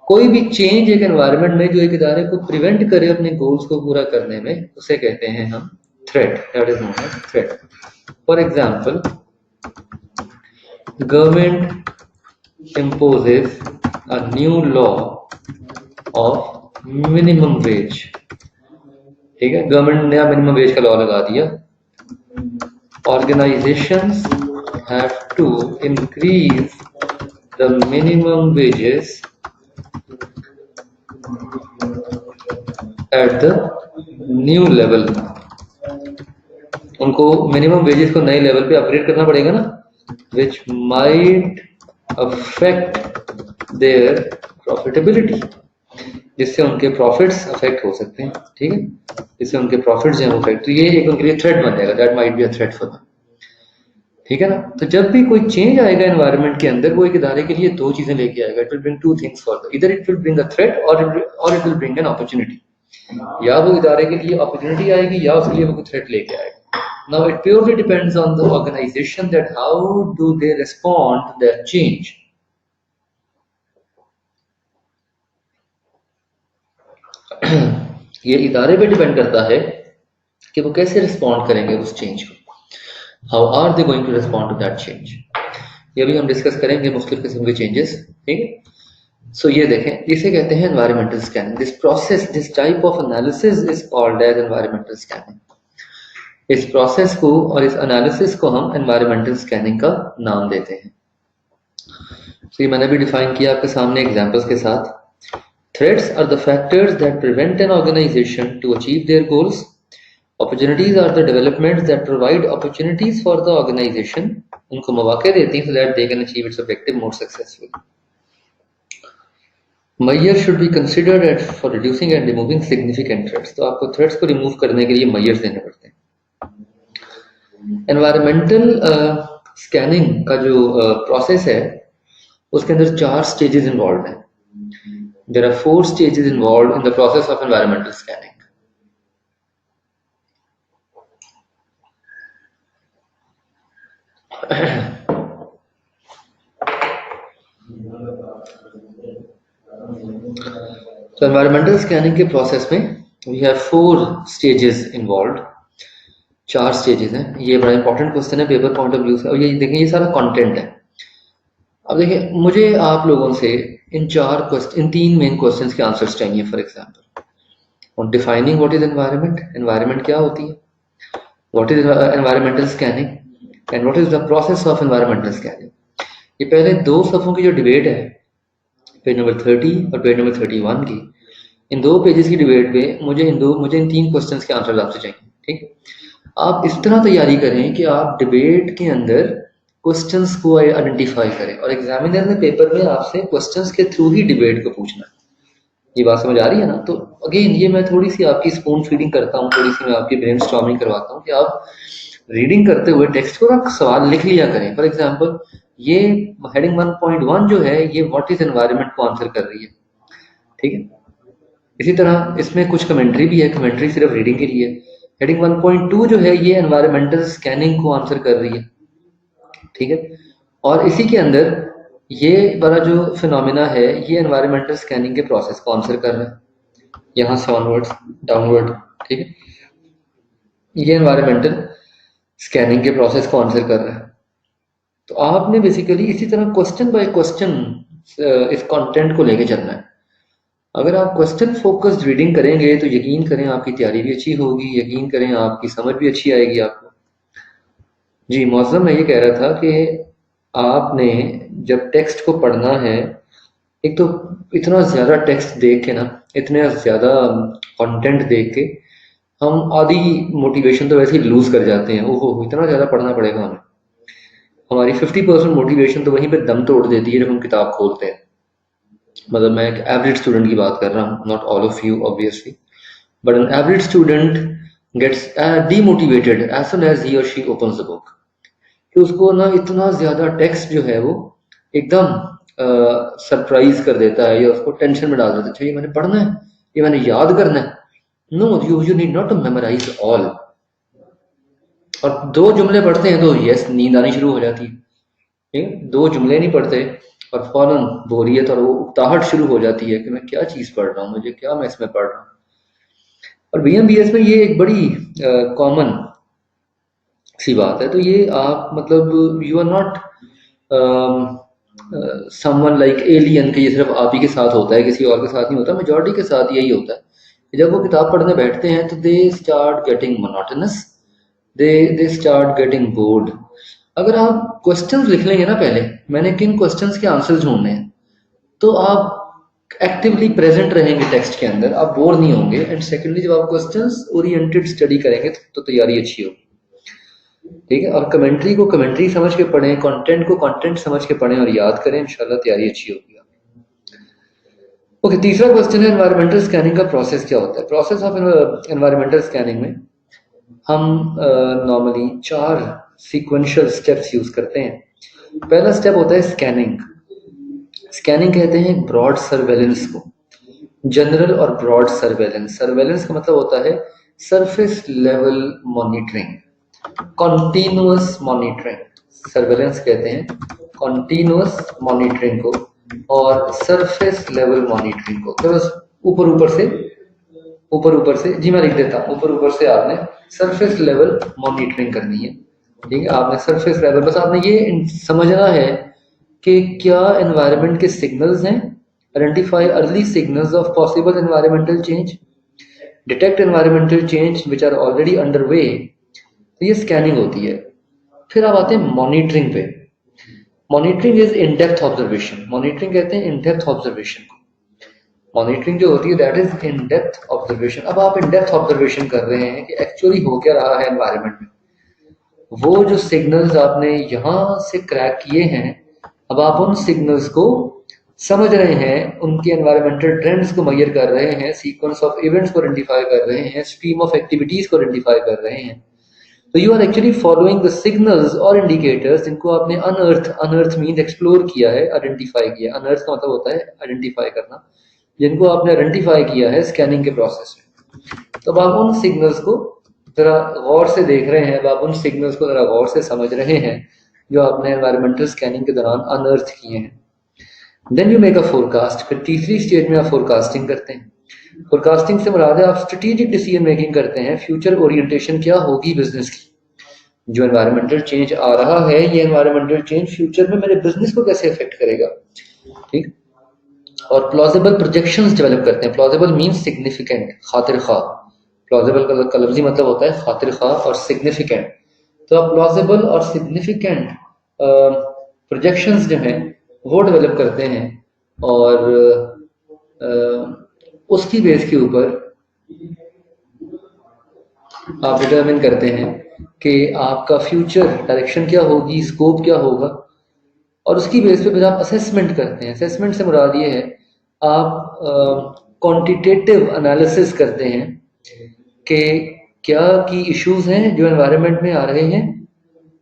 कोई भी चेंज एक एनवायरनमेंट में जो एक इदारे को प्रिवेंट करे अपने गोल्स को पूरा करने में, उसे कहते हैं हम threat. That is known as threat. For example, government imposes a new law of minimum wage. ठीक है, गवर्नमेंट ने नया मिनिमम वेज का लॉ लगा दिया। Organizations have to increase the minimum wages at the new level. उनको मिनिमम वेजेस को नए लेवल पे अपग्रेड करना पड़ेगा ना, which might affect their profitability, जिससे उनके प्रॉफिट्स अफेक्ट हो सकते हैं। ठीक है, जिससे उनके प्रॉफिट्स हैं अफेक्ट, तो ये एक उनके लिए थ्रेट बन जाएगा। That might be a threat for them. ठीक है ना? तो जब भी कोई चेंज आएगा एनवायरनमेंट के अंदर, वो एक इदारे के लिए दो चीजें लेके आएगा। It will bring two things for the, इधर it will bring a threat और it will bring an opportunity. या वो इदारे के लिए अपॉर्चुनिटी आएगी, या उसके लिए वो थ्रेट लेके आएगा। Now it purely depends on the organization that how do they respond to that change. ये इदारे पे डिपेंड करता है कि वो कैसे रिस्पॉन्ड करेंगे उस चेंज को. How are they going to respond to that change. ये भी हम डिस्कस करेंगे मुख्तलिफ किस्म के चेंजेस. ठीक है. सो ये देखें, इसे कहते हैं environmental scanning. This process, this type of analysis is called as environmental scanning. इस प्रोसेस को और इस एनालिसिस को हम एनवायरमेंटल स्कैनिंग का नाम देते हैं. तो ये मैंने भी डिफाइन किया आपके सामने एग्जांपल्स के साथ. Threats are the factors that prevent an organization to achieve their goals. Opportunities are the developments that provide opportunities for the organization. उनको मौके देती हैं so that they can achieve its objective more successfully. Measures should be considered for reducing and removing significant threats. तो आपको threats को remove करने के लिए measures देने पड़ते हैं. Environmental scanning का जो process है उसके अंदर 4 stages involved हैं. There are 4 stages involved in the process of environmental scanning. So environmental scanning के process में we have 4 stages involved. 4 stages हैं. ये बड़ा important question है पेपर पॉइंट ऑफ व्यू से. और ये देखें, ये सारा कंटेंट है. अब देखिए, मुझे आप लोगों से इन 3 मेन क्वेश्चंस के आंसर्स चाहिए. For example, on defining what is environment. Environment क्या होती है? What is environmental scanning and what is the process of environmental scanning. ये पहले 2 सफ़ों की जो डिबेट है, पेज नंबर 30 और पेज नंबर 31 की, इन 2 पेजेस की डिबेट पे मुझे इन 3 क्वेश्चंस के आंसर आपसे चाहिए. ठीक. आप इस तरह तैयारी करें कि आप डिबेट के अंदर क्वेश्चंस को आइडेंटिफाई करें और एग्जामिनर ने पेपर में आपसे क्वेश्चंस के थ्रू ही डिबेट को पूछना है. ये बात समझ आ रही है ना? तो अगेन ये मैं थोड़ी सी आपकी स्पून फीडिंग करता हूँ, थोड़ी सी मैं आपकी ब्रेनस्टॉर्मिंग करवाता हूँ कि आप रीडिंग करते हुए टेक्स्ट को ना सवाल लिख लिया करें. फॉर एग्जांपल, ये हेडिंग 1.1 जो है ये व्हाट इज एनवायरनमेंट को आंसर कर रही है. ठीक है. इसी तरह इसमें कुछ कमेंट्री भी है, कमेंट्री सिर्फ रीडिंग के लिए. हेडिंग 1.2 जो है ये एनवायरमेंटल स्कैनिंग को आंसर कर रही है. ठीक है. और इसी के अंदर ये वाला जो फिनोमिना है ये एनवायरमेंटल स्कैनिंग के प्रोसेस को आंसर कर रहा है, यहाँ से ऑनवर्ड्स डाउनवर्ड. ठीक है. ये एनवायरमेंटल स्कैनिंग के प्रोसेस को आंसर कर रहा है. तो आपने बेसिकली इसी तरह क्वेश्चन बाय क्वेश्चन इस कंटेंट को लेके चलना है. अगर आप क्वेश्चन फोकस्ड रीडिंग करेंगे तो यकीन करें आपकी तैयारी भी अच्छी होगी, यकीन करें आपकी समझ भी अच्छी आएगी आपको. जी मौसम, मैं ये कह रहा था कि आपने जब टेक्स्ट को पढ़ना है, एक तो इतना ज़्यादा टेक्स्ट देख के ना, इतने ज़्यादा कंटेंट देख के हम आधी मोटिवेशन तो वैसे ही लूज़ कर जाते हैं. ओहो, इतना ज़्यादा पढ़ना पड़ेगा हमें. हमारी 50% मोटिवेशन तो वहीं पे दम तोड़ देती है जब हम किताब खोलते हैं. मतलब मैं एक एवरेज स्टूडेंट की बात कर रहा हूँ, not all of you obviously, but an average student gets demotivated as soon as he और शी ओपन्स द बुक. कि उसको ना इतना ज़्यादा टेक्स्ट जो है वो एकदम सरप्राइज कर देता है या उसको टेंशन में डाल देता है. अच्छा, ये मैंने पढ़ना है, ये मैंने याद करना है. No, you need not to memorise all. और 2 जुमले पढ़ते हैं तो यस, नींद आनी शुरू हो जाती है. ठीक है. 2 जुमले नहीं पढ़ते और फौरन बोरियत और वो उकताहट शुरू हो जाती है कि मैं क्या चीज़ पढ़ रहा हूँ, मुझे क्या मैं इसमें पढ़ रहा हूँ. और BMBS में ये एक बड़ी कॉमन सी बात है. तो ये आप मतलब you are not someone like alien कि ये सिर्फ आप ही के साथ होता है, किसी और के साथ नहीं होता. मेजॉरिटी के साथ यही होता है. जब वो किताब पढ़ने बैठते हैं तो they start getting monotonous, they start getting bored. अगर आप क्वेश्चंस लिख लेंगे ना, पहले मैंने किन क्वेश्चंस के आंसर ढूंढने हैं, तो आप एक्टिवली प्रेजेंट रहेंगे टेक्स्ट के अंदर, आप बोर नहीं होंगे. एंड सेकेंडली, जब आप क्वेश्चंस ओरिएंटेड स्टडी करेंगे तो तैयारी अच्छी होगी. ठीक है. और कमेंट्री को कमेंट्री समझ के पढ़ें, कंटेंट को कंटेंट समझ के पढ़ें और याद करें, इंशाल्लाह तैयारी अच्छी होगी. ओके, तीसरा क्वेश्चन है एनवायरमेंटल स्कैनिंग का प्रोसेस क्या होता है. प्रोसेस ऑफ एनवायरमेंटल स्कैनिंग में हम नॉर्मली 4 सीक्वेंशियल स्टेप्स यूज करते हैं. पहला स्टेप होता है स्कैनिंग. स्कैनिंग कहते हैं ब्रॉड सर्वेलेंस को, जनरल और ब्रॉड सर्वेलेंस. सर्वेलेंस का मतलब होता है surface level monitoring. Continuous monitoring, surveillance कहते हैं कॉन्टिन्यूअस मॉनिटरिंग को, और सरफेस लेवल मॉनिटरिंग को। तो बस ऊपर ऊपर से जी मैं लिख देता हूँ, ऊपर ऊपर से आपने सरफेस लेवल मॉनिटरिंग करनी है। ठीक है, आपने सरफेस लेवल, बस आपने ये समझना है कि क्या एनवायरनमेंट के सिग्नल्स हैं, identify early signals of possible environmental change, detect environmental change which are already under way. तो ये स्कैनिंग होती है। फिर आप आते हैं मॉनिटरिंग पे। Monitoring is in depth observation, monitoring कहते हैं इन डेप्थ ऑब्जर्वेशन को। मॉनिटरिंग जो होती है that is in depth observation. अब आप इन डेप्थ ऑब्जर्वेशन कर रहे हैं कि एक्चुअली हो क्या रहा है एनवायरनमेंट में, वो जो सिग्नल्स आपने यहाँ से क्रैक किए हैं, अब आप उन सिग्नल्स को समझ रहे हैं, उनके एनवायरमेंटल ट्रेंड्स को मेजर कर रहे हैं, सीक्वेंस ऑफ इवेंट्स को आइडेंटिफाई कर रहे हैं, स्ट्रीम ऑफ एक्टिविटीज को आइडेंटिफाई कर रहे हैं। तो you are actually following the signals और इंडिकेटर्स जिनको आपने अनअर्थ मीन एक्सप्लोर किया है, आइडेंटिफाई किया। अनअर्थ का मतलब होता है आइडेंटिफाई करना, जिनको आपने आइडेंटिफाई किया है स्कैनिंग के प्रोसेस में। तो अब आप उन सिग्नल्स को जरा गौर से देख रहे हैं, अब आप उन सिग्नल्स को जरा गौर से समझ रहे हैं जो आपने एनवायरमेंटल स्कैनिंग के दौरान अनअर्थ किए हैं। Then you make a forecast. फिर तीसरी स्टेज में आप फोरकास्टिंग करते हैं। फोरकास्टिंग से मुराद है आप स्ट्रेटेजिक डिसीजन मेकिंग करते हैं, फ्यूचर ओरिएंटेशन क्या होगी बिजनेस की, जो एनवायरमेंटल चेंज आ रहा है, ये एनवायरमेंटल चेंज फ्यूचर में मेरे बिजनेस को कैसे अफेक्ट करेगा। ठीक, और प्लॉजिबल प्रोजेक्शंस डेवलप करते हैं। प्लॉजिबल मीन्स सिग्निफिकेंट, खातिर खा। प्लॉजिबल का लफ्जी मतलब होता है खातिर खा और सिग्निफिकेंट। तो आप प्लॉजिबल और सिग्निफिकेंट प्रोजेक्शंस जो हैं वो डेवलप करते हैं, और उसकी बेस के ऊपर आप डिटरमिन करते हैं कि आपका फ्यूचर डायरेक्शन क्या होगी, स्कोप क्या होगा, और उसकी बेस पे फिर आप असेसमेंट करते हैं। असेसमेंट से मुराद ये है आप क्वांटिटेटिव एनालिसिस करते हैं कि क्या की इश्यूज हैं जो एनवायरनमेंट में आ रहे हैं,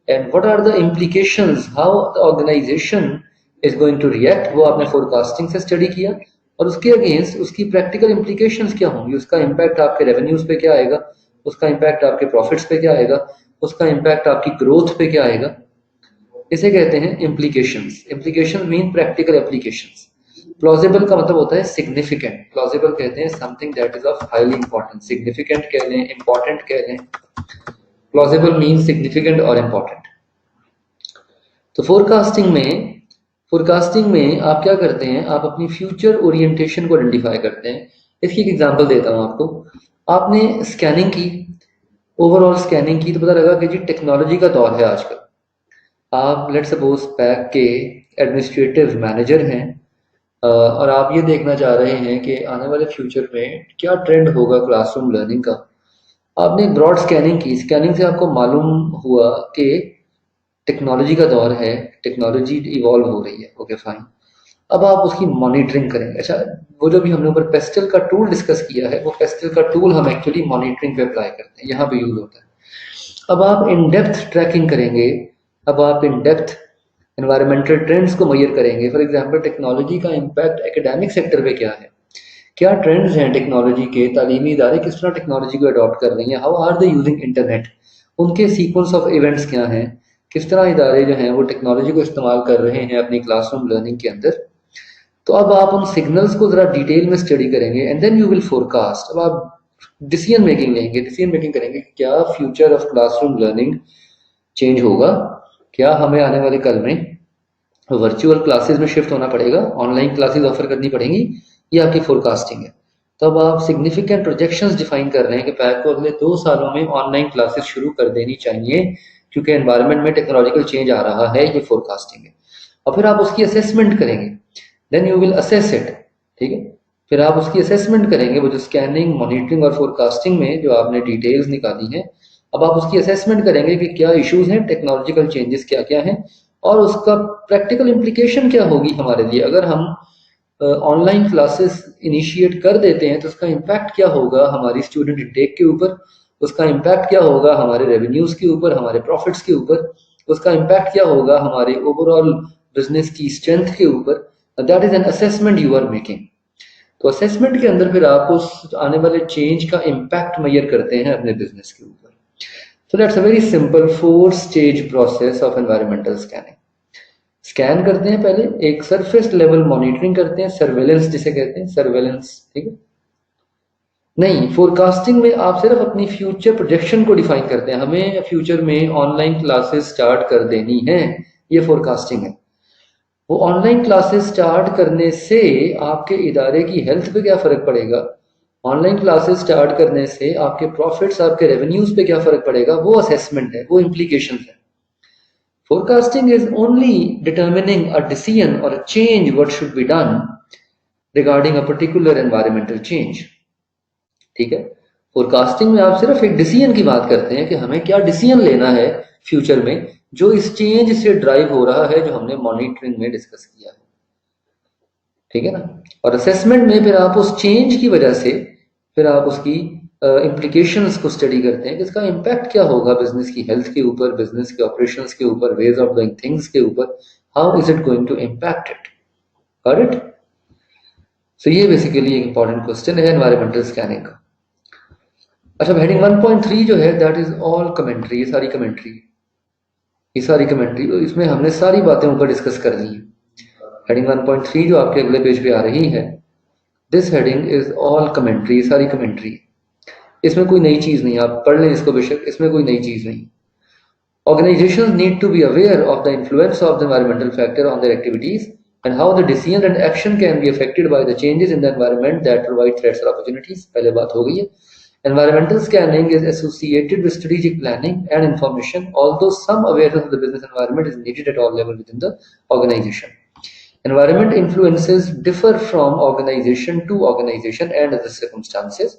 and what are the implications, how the organisation is going to react. वो आपने फोरकास्टिंग से स्टडी किया, और उसके अगेंस्ट उसकी प्रैक्टिकल इम्प्लीकेशंस क्या होंगी, उसका इम्पैक्ट आपके रेवेन्यूज पे क्या आएगा, उसका इम्पैक्ट आपके प्रॉफिट्स पे क्या आएगा, उसका इम्पैक्ट आपकी ग्रोथ पे क्या आएगा। इसे कहते हैं implications. Implications mean practical applications. Plausible का मतलब होता है सिग्निफिकेंट। प्लॉजिबल कहते हैं something that is of highly important, significant कह लें, इंपॉर्टेंट कह लें। प्लॉजिबल मीन सिग्निफिकेंट और इंपॉर्टेंट। तो फोरकास्टिंग में आप क्या करते हैं, आप अपनी फ्यूचर ओरिएंटेशन को आइडेंटिफाई करते हैं। इसकी एक एग्जांपल देता हूं आपको। आपने स्कैनिंग की, ओवरऑल स्कैनिंग की, तो पता लगा कि जी टेक्नोलॉजी का दौर है आजकल। आप लेट्स सपोज पैक के एडमिनिस्ट्रेटिव मैनेजर हैं, और आप ये देखना चाह रहे हैं कि आने वाले फ्यूचर में क्या ट्रेंड होगा क्लासरूम लर्निंग का। आपने एक ब्रॉड स्कैनिंग की, स्कैनिंग से आपको मालूम हुआ कि टेक्नोलॉजी का दौर है, टेक्नोलॉजी इवॉल्व हो रही है, ओके फाइन। अब आप उसकी मॉनिटरिंग करेंगे। अच्छा, वो जो भी हमने ऊपर पेस्टल का टूल डिस्कस किया है, वो पेस्टल का टूल हम एक्चुअली मॉनिटरिंग पे अप्लाई करते हैं, यहाँ पे यूज होता है। अब आप इन डेप्थ ट्रैकिंग करेंगे, अब आप इन डेप्थ एनवायरमेंटल ट्रेंड्स को मेजर करेंगे। फॉर एग्जांपल टेक्नोलॉजी का इम्पैक्ट एकेडमिक सेक्टर पे क्या है, क्या ट्रेंड्स हैं टेक्नोलॉजी के, तालीमी इदारे किस तरह टेक्नोलॉजी को अडॉप्ट कर रही हैं, how are they using internet, उनके सीक्वेंस ऑफ इवेंट्स क्या हैं, किस तरह इदारे जो हैं वो टेक्नोलॉजी को इस्तेमाल कर रहे हैं अपनी क्लासरूम लर्निंग के अंदर। तो अब आप उन सिग्नल्स को जरा डिटेल में स्टडी करेंगे, and then you will forecast. अब आप डिसीजन मेकिंग लेंगे, डिसीजन मेकिंग करेंगे क्या future of classroom learning change होगा, क्या हमें आने वाले कल में वर्चुअल क्लासेस में शिफ्ट होना पड़ेगा, ऑनलाइन क्लासेस ऑफर करनी पड़ेंगी, ये आपकी फोरकास्टिंग है। तब आप सिग्निफिकेंट प्रोजेक्शंस डिफाइन कर रहे हैं कि पैक को अगले 2 सालों में ऑनलाइन क्लासेस शुरू कर देनी चाहिए क्योंकि एनवायरनमेंट में टेक्नोलॉजिकल चेंज आ रहा है, ये फोरकास्टिंग है। और फिर आप उसकी असेसमेंट करेंगे, then you will assess it. ठीक है, फिर आप उसकी असेसमेंट करेंगे, वो जो स्कैनिंग, मॉनिटरिंग और फोरकास्टिंग में जो आपने डिटेल्स निकाली हैं, अब आप उसकी असेसमेंट करेंगे कि क्या इश्यूज हैं, टेक्नोलॉजिकल चेंजेस क्या क्या हैं, और उसका प्रैक्टिकल इम्प्लीकेशन क्या होगी हमारे लिए। अगर हम ऑनलाइन क्लासेस इनिशिएट कर देते हैं तो उसका इम्पैक्ट क्या होगा हमारी स्टूडेंट इंटेक के ऊपर, उसका इम्पैक्ट क्या होगा हमारे रेवेन्यूज के ऊपर, हमारे प्रॉफिट्स के ऊपर, उसका इम्पैक्ट क्या होगा हमारे ओवरऑल बिजनेस की स्ट्रेंथ के ऊपर। That is an assessment you are making. तो असेसमेंट के अंदर फिर आप उस आने वाले चेंज का इम्पैक्ट मेजर करते हैं अपने बिजनेस के ऊपर। So that's a very simple 4-stage process of environmental scanning. Scan करते हैं पहले, एक सरफेस लेवल मॉनिटरिंग करते हैं, सर्वेलेंस जिसे कहते हैं, सर्वेलेंस, ठीक है। नहीं, फोरकास्टिंग में आप सिर्फ अपनी फ्यूचर प्रोजेक्शन को डिफाइन करते हैं, हमें फ्यूचर में ऑनलाइन क्लासेस स्टार्ट कर देनी है, ये फोरकास्टिंग है। वो ऑनलाइन क्लासेस स्टार्ट करने से आपके इदारे की हेल्थ पे क्या फर्क पड़ेगा, ऑनलाइन क्लासेस स्टार्ट करने से आपके प्रॉफिट्स, आपके रेवेन्यूज पे क्या फर्क पड़ेगा, वो असेसमेंट है, वो इम्प्लीकेशन है। Forecasting is only determining a decision or a change what should be done regarding a particular environmental change. ठीक है, फोरकास्टिंग में आप सिर्फ एक डिसीजन की बात करते हैं कि हमें क्या डिसीजन लेना है फ्यूचर में जो इस चेंज से ड्राइव हो रहा है, जो हमने मॉनिटरिंग में डिस्कस किया है, ठीक है ना। और असेसमेंट में फिर आप उस चेंज की वजह से फिर आप उसकी इम्प्लीकेशंस को स्टडी करते हैं कि इसका इम्पैक्ट क्या होगा बिजनेस की हेल्थ के ऊपर, बिजनेस के ऑपरेशंस के ऊपर, वेज ऑफ डूइंग थिंग्स के ऊपर, how is it going to impact it, got it. So ये बेसिकली एक इंपॉर्टेंट क्वेश्चन है एनवायरमेंटल स्कैनिंग का। अच्छा, हेडिंग 1.3 जो है दैट इज ऑल कमेंट्री, ये सारी कमेंट्री, ये सारी कमेंट्री, इसमें हमने सारी बातें ऊपर डिस्कस कर ली है। हेडिंग 1.3 जो आपके अगले पेज पे आ रही है, this heading is all commentary, सारी कमेंट्री, इसमें कोई नई चीज नहीं, आप पढ़ लें इसको बेशक, इसमें कोई नई चीज नहीं। Organizations need to be aware of the influence of the environmental factor on their activities and how the decision and action can be affected by the changes in the environment that provide threats or opportunities. पहले बात हो गई है। Environmental scanning is associated with strategic planning and information, although some awareness of the business environment is needed at all levels within the organization. Environment influences differ from organization to organization and other circumstances.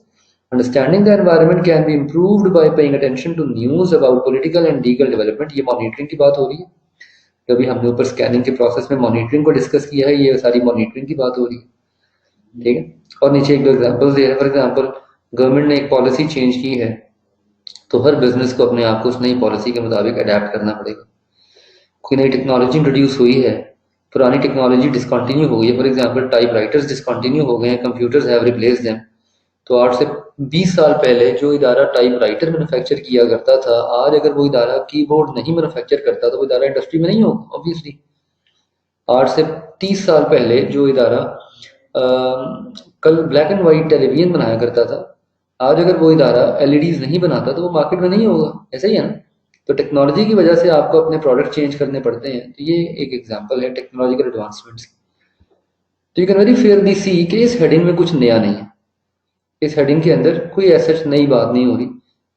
Understanding the environment can be improved by paying attention to news about political and legal development. ये मॉनिटरिंग की बात हो रही है, अभी हमने ऊपर स्कैनिंग के प्रोसेस में मॉनिटरिंग को डिस्कस किया है, ये सारी मॉनिटरिंग की बात हो रही है, ठीक है। और नीचे एक दो एग्जांपल्स दिए हैं। फॉर एग्जांपल, गवर्नमेंट ने एक पॉलिसी चेंज की है, तो हर बिजनेस को अपने आप को उस नई पॉलिसी के मुताबिक अडेप्ट करना पड़ेगा। कोई नई टेक्नोलॉजी इंट्रोड्यूस हुई है, पुरानी टेक्नोलॉजी डिसकंटिन्यू हो गई है, for example type writers discontinue हो गए हैं, कंप्यूटर्स हैव रिप्लेस्ड देम। तो 8 से 20 साल पहले जो इदारा टाइप राइटर मैन्युफैक्चर किया करता था, आज अगर वो इदारा कीबोर्ड नहीं मैन्युफैक्चर करता तो वो इदारा इंडस्ट्री में नहीं होगा, ऑब्वियसली। 8 से 30 साल पहले जो इदारा कल ब्लैक एंड वाइट टेलीविजन बनाया करता था, आज अगर वो इदारा एलईडीज नहीं बनाता तो वो मार्केट में नहीं होगा, ऐसा ही है ना। तो टेक्नोलॉजी की वजह से आपको अपने प्रोडक्ट चेंज करने पड़ते हैं, तो ये एक एग्जाम्पल है टेक्नोलॉजिकल एडवांसमेंट्स। तो यू कैन वेरी फेयरली सी कि इस हेडिंग में कुछ नया नहीं है, इस हेडिंग के अंदर कोई ऐसा नई बात नहीं हो रही,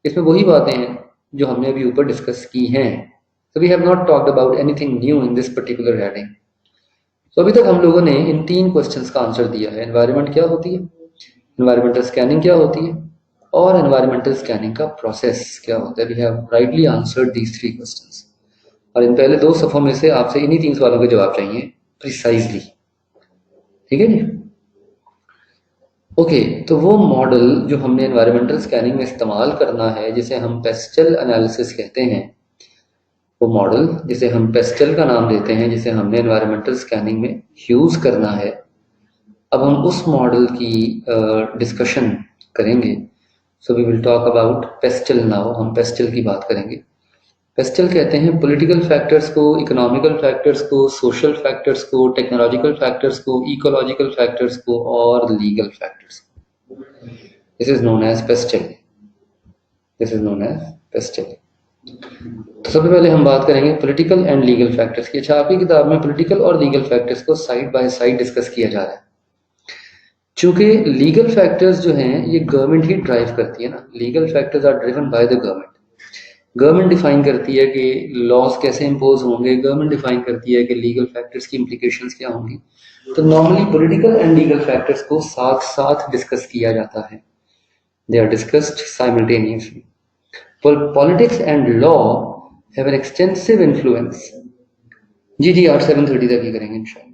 इसमें वही बातें हैं जो हमने अभी ऊपर डिस्कस की हैं। So we have not talked about anything new in this particular heading. तो अभी तक हम लोगों ने इन 3 क्वेश्चंस का आंसर दिया है, एनवायरनमेंट क्या होती है, एनवायरमेंटल स्कैनिंग क्या होती है, और एनवायरमेंटल स्कैनिंग का प्रोसेस क्या होता है। We have rightly answered these 3 questions, और इन पहले 2 सफ़ों में से आपसे इन्हीं 3 सवालों के जवाब चाहिए प्रिसाइजली, ठीक है जी। ओके, तो वो मॉडल जो हमने एनवायरमेंटल स्कैनिंग में इस्तेमाल करना है, जिसे हम पेस्टल एनालिसिस कहते हैं, वो मॉडल जिसे हम पेस्टल का नाम देते हैं, जिसे हमने एनवायरमेंटल स्कैनिंग में यूज करना है, अब हम उस मॉडल की डिस्कशन करेंगे। So we will talk about PESTLE now, हम पेस्टल की बात करेंगे। पेस्टल कहते हैं पॉलिटिकल फैक्टर्स को, इकोनॉमिकल फैक्टर्स को, सोशल फैक्टर्स को, टेक्नोलॉजिकल फैक्टर्स को, इकोलॉजिकल फैक्टर्स को और लीगल फैक्टर्स को। This is known as PESTLE, this is known as PESTLE. तो सबसे पहले हम बात करेंगे पॉलिटिकल एंड लीगल फैक्टर्स की। अच्छा, आपकी किताब में पॉलिटिकल और लीगल फैक्टर्स को साइड बाय साइड डिस्कस किया जा रहा है, चूंकि लीगल फैक्टर्स जो हैं ये गवर्नमेंट ही ड्राइव करती है ना, legal factors are driven by the government. Government define करती है कि लॉज कैसे इंपोज होंगे, गवर्नमेंट डिफाइन करती है कि लीगल फैक्टर्स की इम्प्लीकेशंस क्या होंगी। तो normally political and legal factors को साथ साथ डिस्कस किया जाता है, they are discussed simultaneously. Politics and law have an extensive influence. जी आज 7:30 तक ही करेंगे इंशाल्लाह।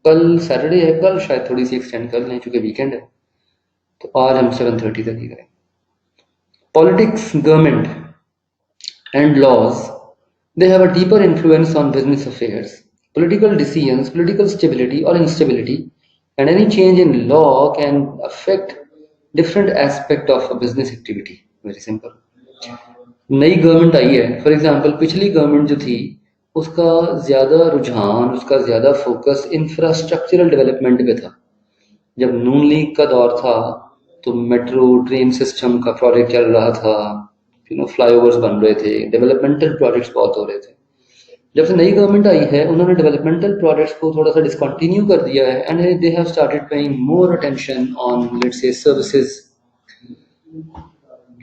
कल सैटरडे है, कल शायद थोड़ी सी एक्सटेंड कर लें चूंकि वीकेंड है, तो आज हम 7:30 तक ही करेंगे। Politics, government and laws, they have a deeper influence on business affairs, political decisions, political stability or instability, and any change in law can affect different aspect of a business activity. Very simple. नई गवर्नमेंट आई है, फॉर एग्जांपल पिछली गवर्नमेंट जो थी उसका ज़्यादा रुझान, उसका ज़्यादा फोकस इंफ्रास्ट्रक्चरल डेवलपमेंट पे था। जब नून लीग का दौर था तो मेट्रो ट्रेन सिस्टम का प्रोजेक्ट चल रहा था, फ्लाईओवर्स बन रहे थे, डेवलपमेंटल प्रोजेक्ट्स बहुत हो रहे थे। जब से नई गवर्नमेंट आई है उन्होंने डेवलपमेंटल प्रोजेक्ट्स को थोड़ा सा डिसकंटिन्यू कर दिया है and they have started paying more attention on let's say services.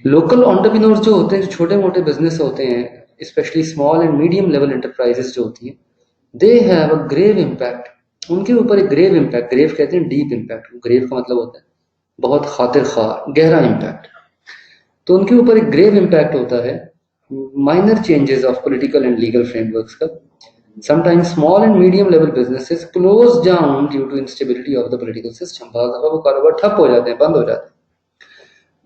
Local entrepreneurs जो होते हैं, जो छोटे मोटे बिजनेस होते हैं, specially small and medium level enterprises जो होती हैं, they have a grave impact. उनके ऊपर एक ग्रेव इम्पैक्ट, ग्रेव कहते हैं डीप इम्पैक्ट, ग्रेव का मतलब होता है बहुत खातिर खा, गहरा इम्पैक्ट। तो उनके ऊपर एक ग्रेव इम्पैक्ट होता है minor changes of political and legal frameworks का। Sometimes small and medium level businesses close down due to instability of the political system। बहुत दफा वो कारोबार ठप हो जाते हैं, बंद हो जाते हैं।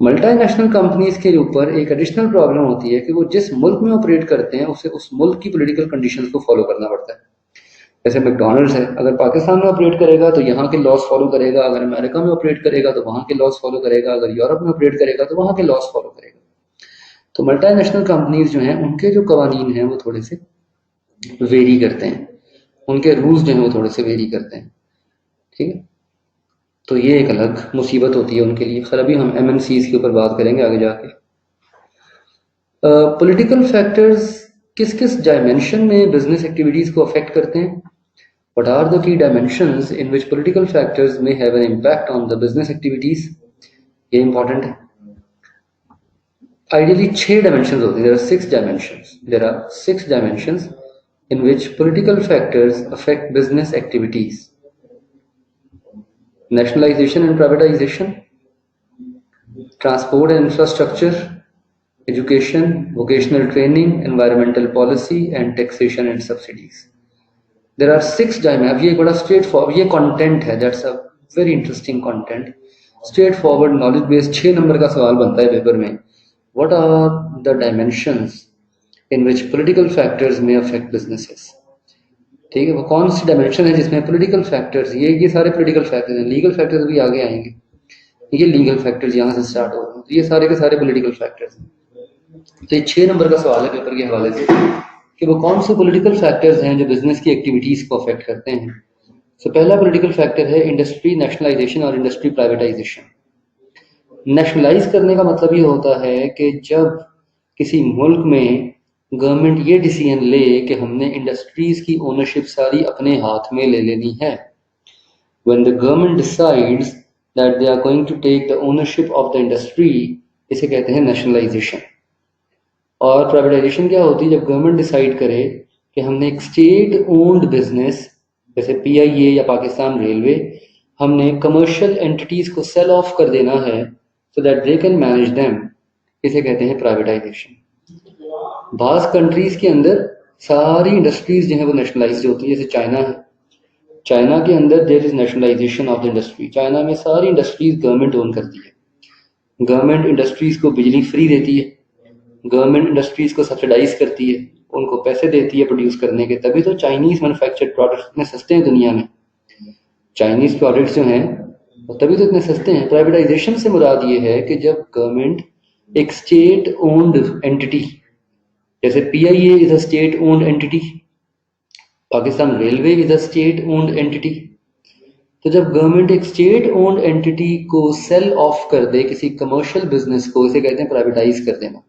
मल्टीनेशनल कंपनीज के ऊपर एक एडिशनल प्रॉब्लम होती है कि वो जिस मुल्क में ऑपरेट करते हैं उसे उस मुल्क की पॉलिटिकल कंडीशंस को फॉलो करना पड़ता है। जैसे मैकडोनल्ड्स है, अगर पाकिस्तान में ऑपरेट करेगा तो यहाँ के लॉस फॉलो करेगा, अगर अमेरिका में ऑपरेट करेगा तो वहाँ के लॉस फॉलो करेगा, अगर यूरोप में ऑपरेट करेगा तो वहाँ के लॉस फॉलो करेगा। तो मल्टीनेशनल कंपनीज जो हैं उनके जो कवानीन हैं वो थोड़े से वेरी करते हैं, उनके रूल्स जो हैं वो थोड़े से वेरी करते हैं, ठीक है। तो ये एक अलग मुसीबत होती है उनके लिए। खैर अभी हम एमएनसीज के ऊपर बात करेंगे आगे जाके। पॉलिटिकल फैक्टर्स किस किस डायमेंशन में बिजनेस एक्टिविटीज को अफेक्ट करते हैं? What are the key dimensions in which political factors may have an impact on the business activities? ये important है। Ideally 6 dimensions होते हैं, there are 6 dimensions. There are 6 dimensions in which political factors affect business activities. Nationalization and privatization, transport and infrastructure, education, vocational training, environmental policy, and taxation and subsidies. There are 6 dimensions। अब ये बड़ा स्ट्रेट फॉरवर्ड ये कंटेंट है, that's a very interesting content. Straight forward knowledge based 6 number का सवाल बनता है पेपर में। What are the dimensions in which political factors में अफेक्ट बिजनेसेस? ठीक है, वो कौन सी डायमेंशन है जिसमें पॉलिटिकल फैक्टर्स, ये सारे पॉलिटिकल फैक्टर्स हैं। लीगल फैक्टर्स भी आगे आएंगे, ये लीगल फैक्टर्स यहाँ से स्टार्ट हो रहे हैं, तो ये सारे के सारे पॉलिटिकल फैक्टर्स हैं। तो ये 6 नंबर का सवाल है पेपर के हवाले से कि वो कौन से पॉलिटिकल फैक्टर्स हैं जो बिजनेस की एक्टिविटीज को अफेक्ट करते हैं। तो पहला पॉलिटिकल फैक्टर है इंडस्ट्री नेशनलाइजेशन और इंडस्ट्री प्राइवेटाइजेशन। नेशनलाइज करने का मतलब ये होता है कि जब किसी मुल्क में गवर्नमेंट ये डिसीजन ले कि हमने इंडस्ट्रीज की ओनरशिप सारी अपने हाथ में ले लेनी है। When the government decides that they are going to take the ownership of the industry, इसे कहते हैं नेशनलाइजेशन। और प्राइवेटाइजेशन क्या होती है? जब गवर्नमेंट डिसाइड करे कि हमने एक स्टेट ओन्ड बिजनेस जैसे पीआईए या पाकिस्तान रेलवे, हमने कमर्शियल एंटिटीज को सेल ऑफ कर देना है so that they can manage them, इसे कहते हैं प्राइवेटाइजेशन। बास कंट्रीज के अंदर सारी इंडस्ट्रीज जो है वो नेशनलाइज होती है। जैसे चाइना है, चाइना के अंदर there is nationalization of the industry. China में सारी इंडस्ट्रीज गवर्नमेंट ओन करती है। गवर्नमेंट इंडस्ट्रीज को बिजली फ्री देती है, गवर्नमेंट इंडस्ट्रीज को सब्सिडाइज करती है, उनको पैसे देती है प्रोड्यूस करने के। तभी तो चाइनीज मैन्युफैक्चर्ड प्रोडक्ट्स इतने सस्ते हैं दुनिया में। चाइनीज प्रोडक्ट्स जो हैं तभी तो इतने सस्ते हैं। प्राइवेटाइजेशन से मुराद ये है कि जब गवर्नमेंट एक स्टेट ओन्ड एंटिटी, जैसे PIA is a state owned entity, Pakistan railway is a state owned entity, तो जब गवर्नमेंट एक स्टेट ओन्ड एंटिटी को सेल ऑफ कर दे किसी कमर्शियल बिजनेस को, इसे कहते हैं प्राइवेटाइज कर देना।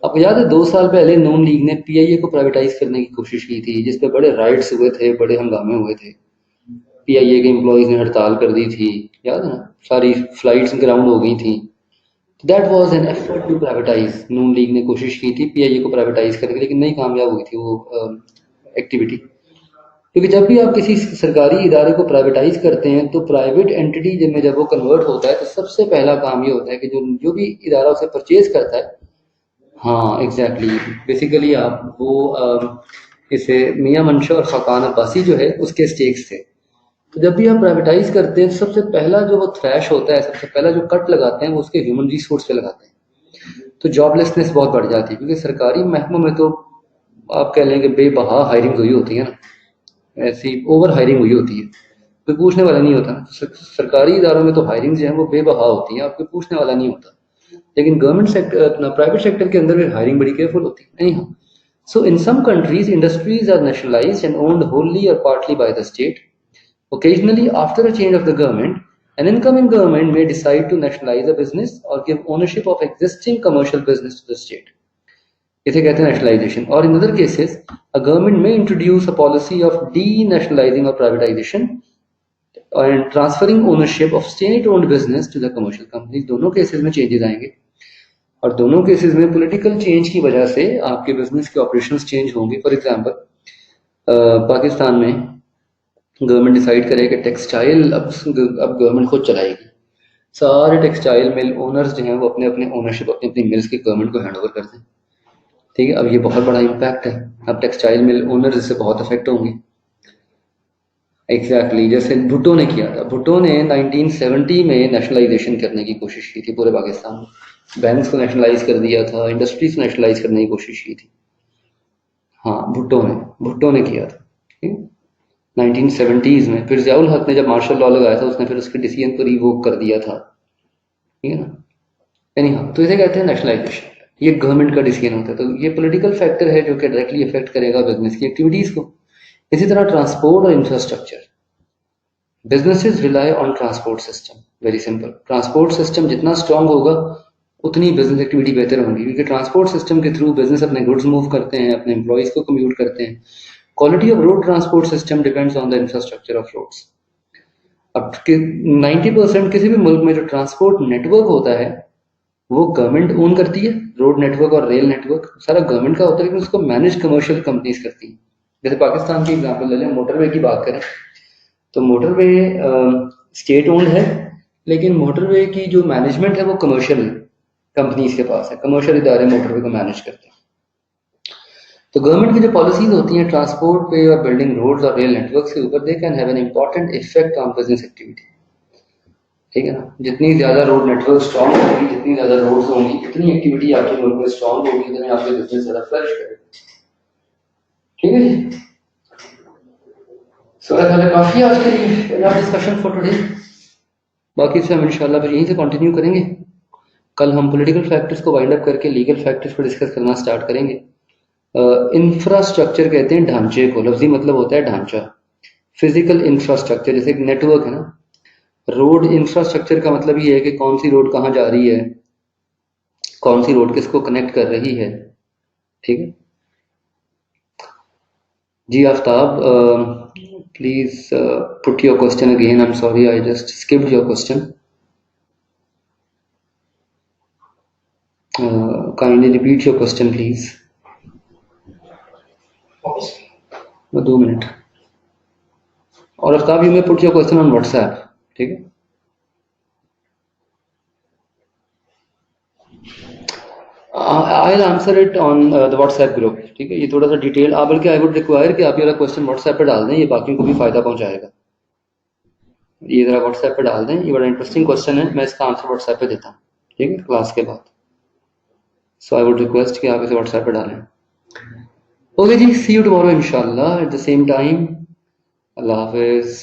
आपको याद है 2 साल पहले नून लीग ने पीआईए को प्राइवेटाइज करने की कोशिश की थी, जिसपे बड़े राइट्स हुए थे, बड़े हंगामे हुए थे। पीआईए के एम्प्लॉयज ने हड़ताल कर दी थी, याद है ना, सारी फ्लाइट्स ग्राउंड हो गई थी। That was an effort to privatize. Noon League ने कोशिश की थी पीआईए को प्राइवेटाइज करने की, लेकिन नहीं कामयाब हुई थी वो एक्टिविटी। क्योंकि जब भी आप किसी सरकारी इदारे को प्राइवेटाइज करते हैं तो प्राइवेट एंटिटी में जब वो कन्वर्ट होता है तो सबसे पहला काम ये होता है कि जो भी इदारा उसे परचेज करता है, हाँ एग्जैक्टली, बेसिकली आप वो इसे मियां मंशा और खाकान अब्बासी जो है उसके स्टेक्स थे। तो जब भी हम प्राइवेटाइज करते हैं सबसे पहला जो वो थ्रैश होता है, सबसे पहला जो कट लगाते हैं वो उसके ह्यूमन रिसोर्स पे लगाते हैं। तो जॉबलेसनेस बहुत बढ़ जाती है, क्योंकि सरकारी महकमों में तो आप कह लेंगे बेबहा हायरिंग हुई होती है ना, ऐसी ओवर हायरिंग हुई होती है, कोई पूछने वाला नहीं होता ना। सरकारी इदारों में तो हायरिंग जो है वो बेबहा होती है और कोई पूछने वाला नहीं होता। लेकिन गवर्नमेंट सेक्टर अपना प्राइवेट सेक्टर के अंदर हायरिंग बड़ी केयरफुल होती है। नहीं, हाँ। So in some countries, industries are nationalized and owned wholly or partly by the state. Occasionally, after a change of the government, an incoming government may decide to nationalize a business or give ownership of existing commercial business to the state. इसे कहते हैं nationalization. Or in other cases, a government may introduce a policy of denationalizing or privatization and transferring ownership of state-owned business to the commercial companies. दोनों केसेस में चेंजेस आएंगे और दोनों केसेस में पॉलिटिकल चेंज की वजह से आपके बिजनेस के ऑपरेशंस चेंज होंगे। फॉर एग्जांपल, पाकिस्तान में गवर्नमेंट डिसाइड करे कि टेक्सटाइल अब गवर्नमेंट खुद चलाएगी, सारे टेक्सटाइल मिल ओनर्स जो हैं वो अपने अपने ओनरशिप अपनी अपनी मिल्स की गवर्नमेंट को हैंड ओवर कर दें। ठीक है, अब ये बहुत बड़ा इम्पैक्ट है, अब टेक्सटाइल मिल ओनर्स इससे बहुत अफेक्ट होंगे। एग्जैक्टली जैसे भुट्टो ने किया था, भुट्टो ने 1970 में नेशनलाइजेशन करने की कोशिश की थी पूरे पाकिस्तान में, बैंक्स को नेशनलाइज कर दिया था, इंडस्ट्रीज को नेशनलाइज करने की कोशिश की थी। हाँ, भुट्टो ने किया था 1970s में। फिर ज़ियाउल हक ने जब मार्शल लॉ लगाया था उसने फिर उसके डिसीजन को रिवोक कर दिया था। ठीक है ना, यानी हाँ, तो इसे कहते हैं नेशनलाइजेशन। ये गवर्नमेंट का डिसीजन होता है, तो ये पॉलिटिकल फैक्टर है जो कि डायरेक्टली इफेक्ट करेगा बिजनेस की एक्टिविटीज को। इसी तरह ट्रांसपोर्ट और infrastructure, businesses rely on transport system. Very simple, transport system जितना स्ट्रांग होगा उतनी बिजनेस एक्टिविटी बेहतर होगी, क्योंकि ट्रांसपोर्ट सिस्टम के थ्रू बिजनेस अपने गुड्स मूव करते हैं, अपने एम्प्लॉयज को कम्यूट करते हैं। Quality of road transport system depends on the infrastructure of roads. अब 90% किसी भी मुल्क में जो ट्रांसपोर्ट नेटवर्क होता है वो गवर्नमेंट ओन करती है। रोड नेटवर्क और रेल नेटवर्क सारा गवर्नमेंट का होता है, लेकिन उसको मैनेज कमर्शियल कंपनीज करती हैं। जैसे पाकिस्तान की एग्जांपल ले लें, मोटरवे की बात करें तो मोटरवे स्टेट ओन्ड है, लेकिन मोटरवे की जो मैनेजमेंट है वो कमर्शियल कंपनीज के पास है, कमर्शियल इदारे मोटरवे को मैनेज करते हैं। तो गवर्नमेंट की जो पॉलिसीज होती हैं ट्रांसपोर्ट पे और बिल्डिंग रोड्स और रेल नेटवर्क्स के ऊपर, they can have an important effect on business activity. ठीक है ना, जितनी ज्यादा रोड नेटवर्क स्ट्रॉन्ग होगी, जितनी ज्यादा रोड्स होंगी, इतनी एक्टिविटी आपके मुल्क में स्ट्रॉन्ग होगी, इतने आपके बिजनेस ज्यादा फ्लरिश करेगा। ठीक है जी, सो काफी आज के लिए डिस्कशन फॉर टुडे। बाकी से हम इंशाल्लाह फिर यहीं से कंटिन्यू करेंगे। कल हम पॉलिटिकल फैक्टर्स को वाइंड अप करके लीगल फैक्टर्स पर डिस्कस करना स्टार्ट करेंगे। इंफ्रास्ट्रक्चर कहते हैं ढांचे को, लफ्जी मतलब होता है ढांचा। फिजिकल इंफ्रास्ट्रक्चर जैसे एक नेटवर्क है ना, रोड इंफ्रास्ट्रक्चर का मतलब ये है कि कौन सी रोड कहाँ जा रही है, कौन सी रोड किसको कनेक्ट कर रही है। ठीक है जी, Aftab please put your question again. I am sorry, I just skipped your question. Kindly repeat your question please. 2 minute. और Aftab, you may put your question on WhatsApp. ठीक है, I'll answer it on the WhatsApp group। ठीक है, ये थोड़ा सा डिटेल आप, बल्कि आई वुड रिक्वायर कि आप ये क्वेश्चन WhatsApp पे डाल दें, ये बाकियों को भी फायदा पहुंचाएगा। ये जरा WhatsApp पे डाल दें, ये बड़ा इंटरेस्टिंग क्वेश्चन है, मैं इसका आंसर WhatsApp पे देता हूँ। ठीक है, क्लास के बाद। सो आई वुड रिक्वेस्ट कि आप इसे WhatsApp पे डालें। ओके जी, सी यू टुमारो इंशाल्लाह एट द सेम टाइम। अल्लाह हाफिज।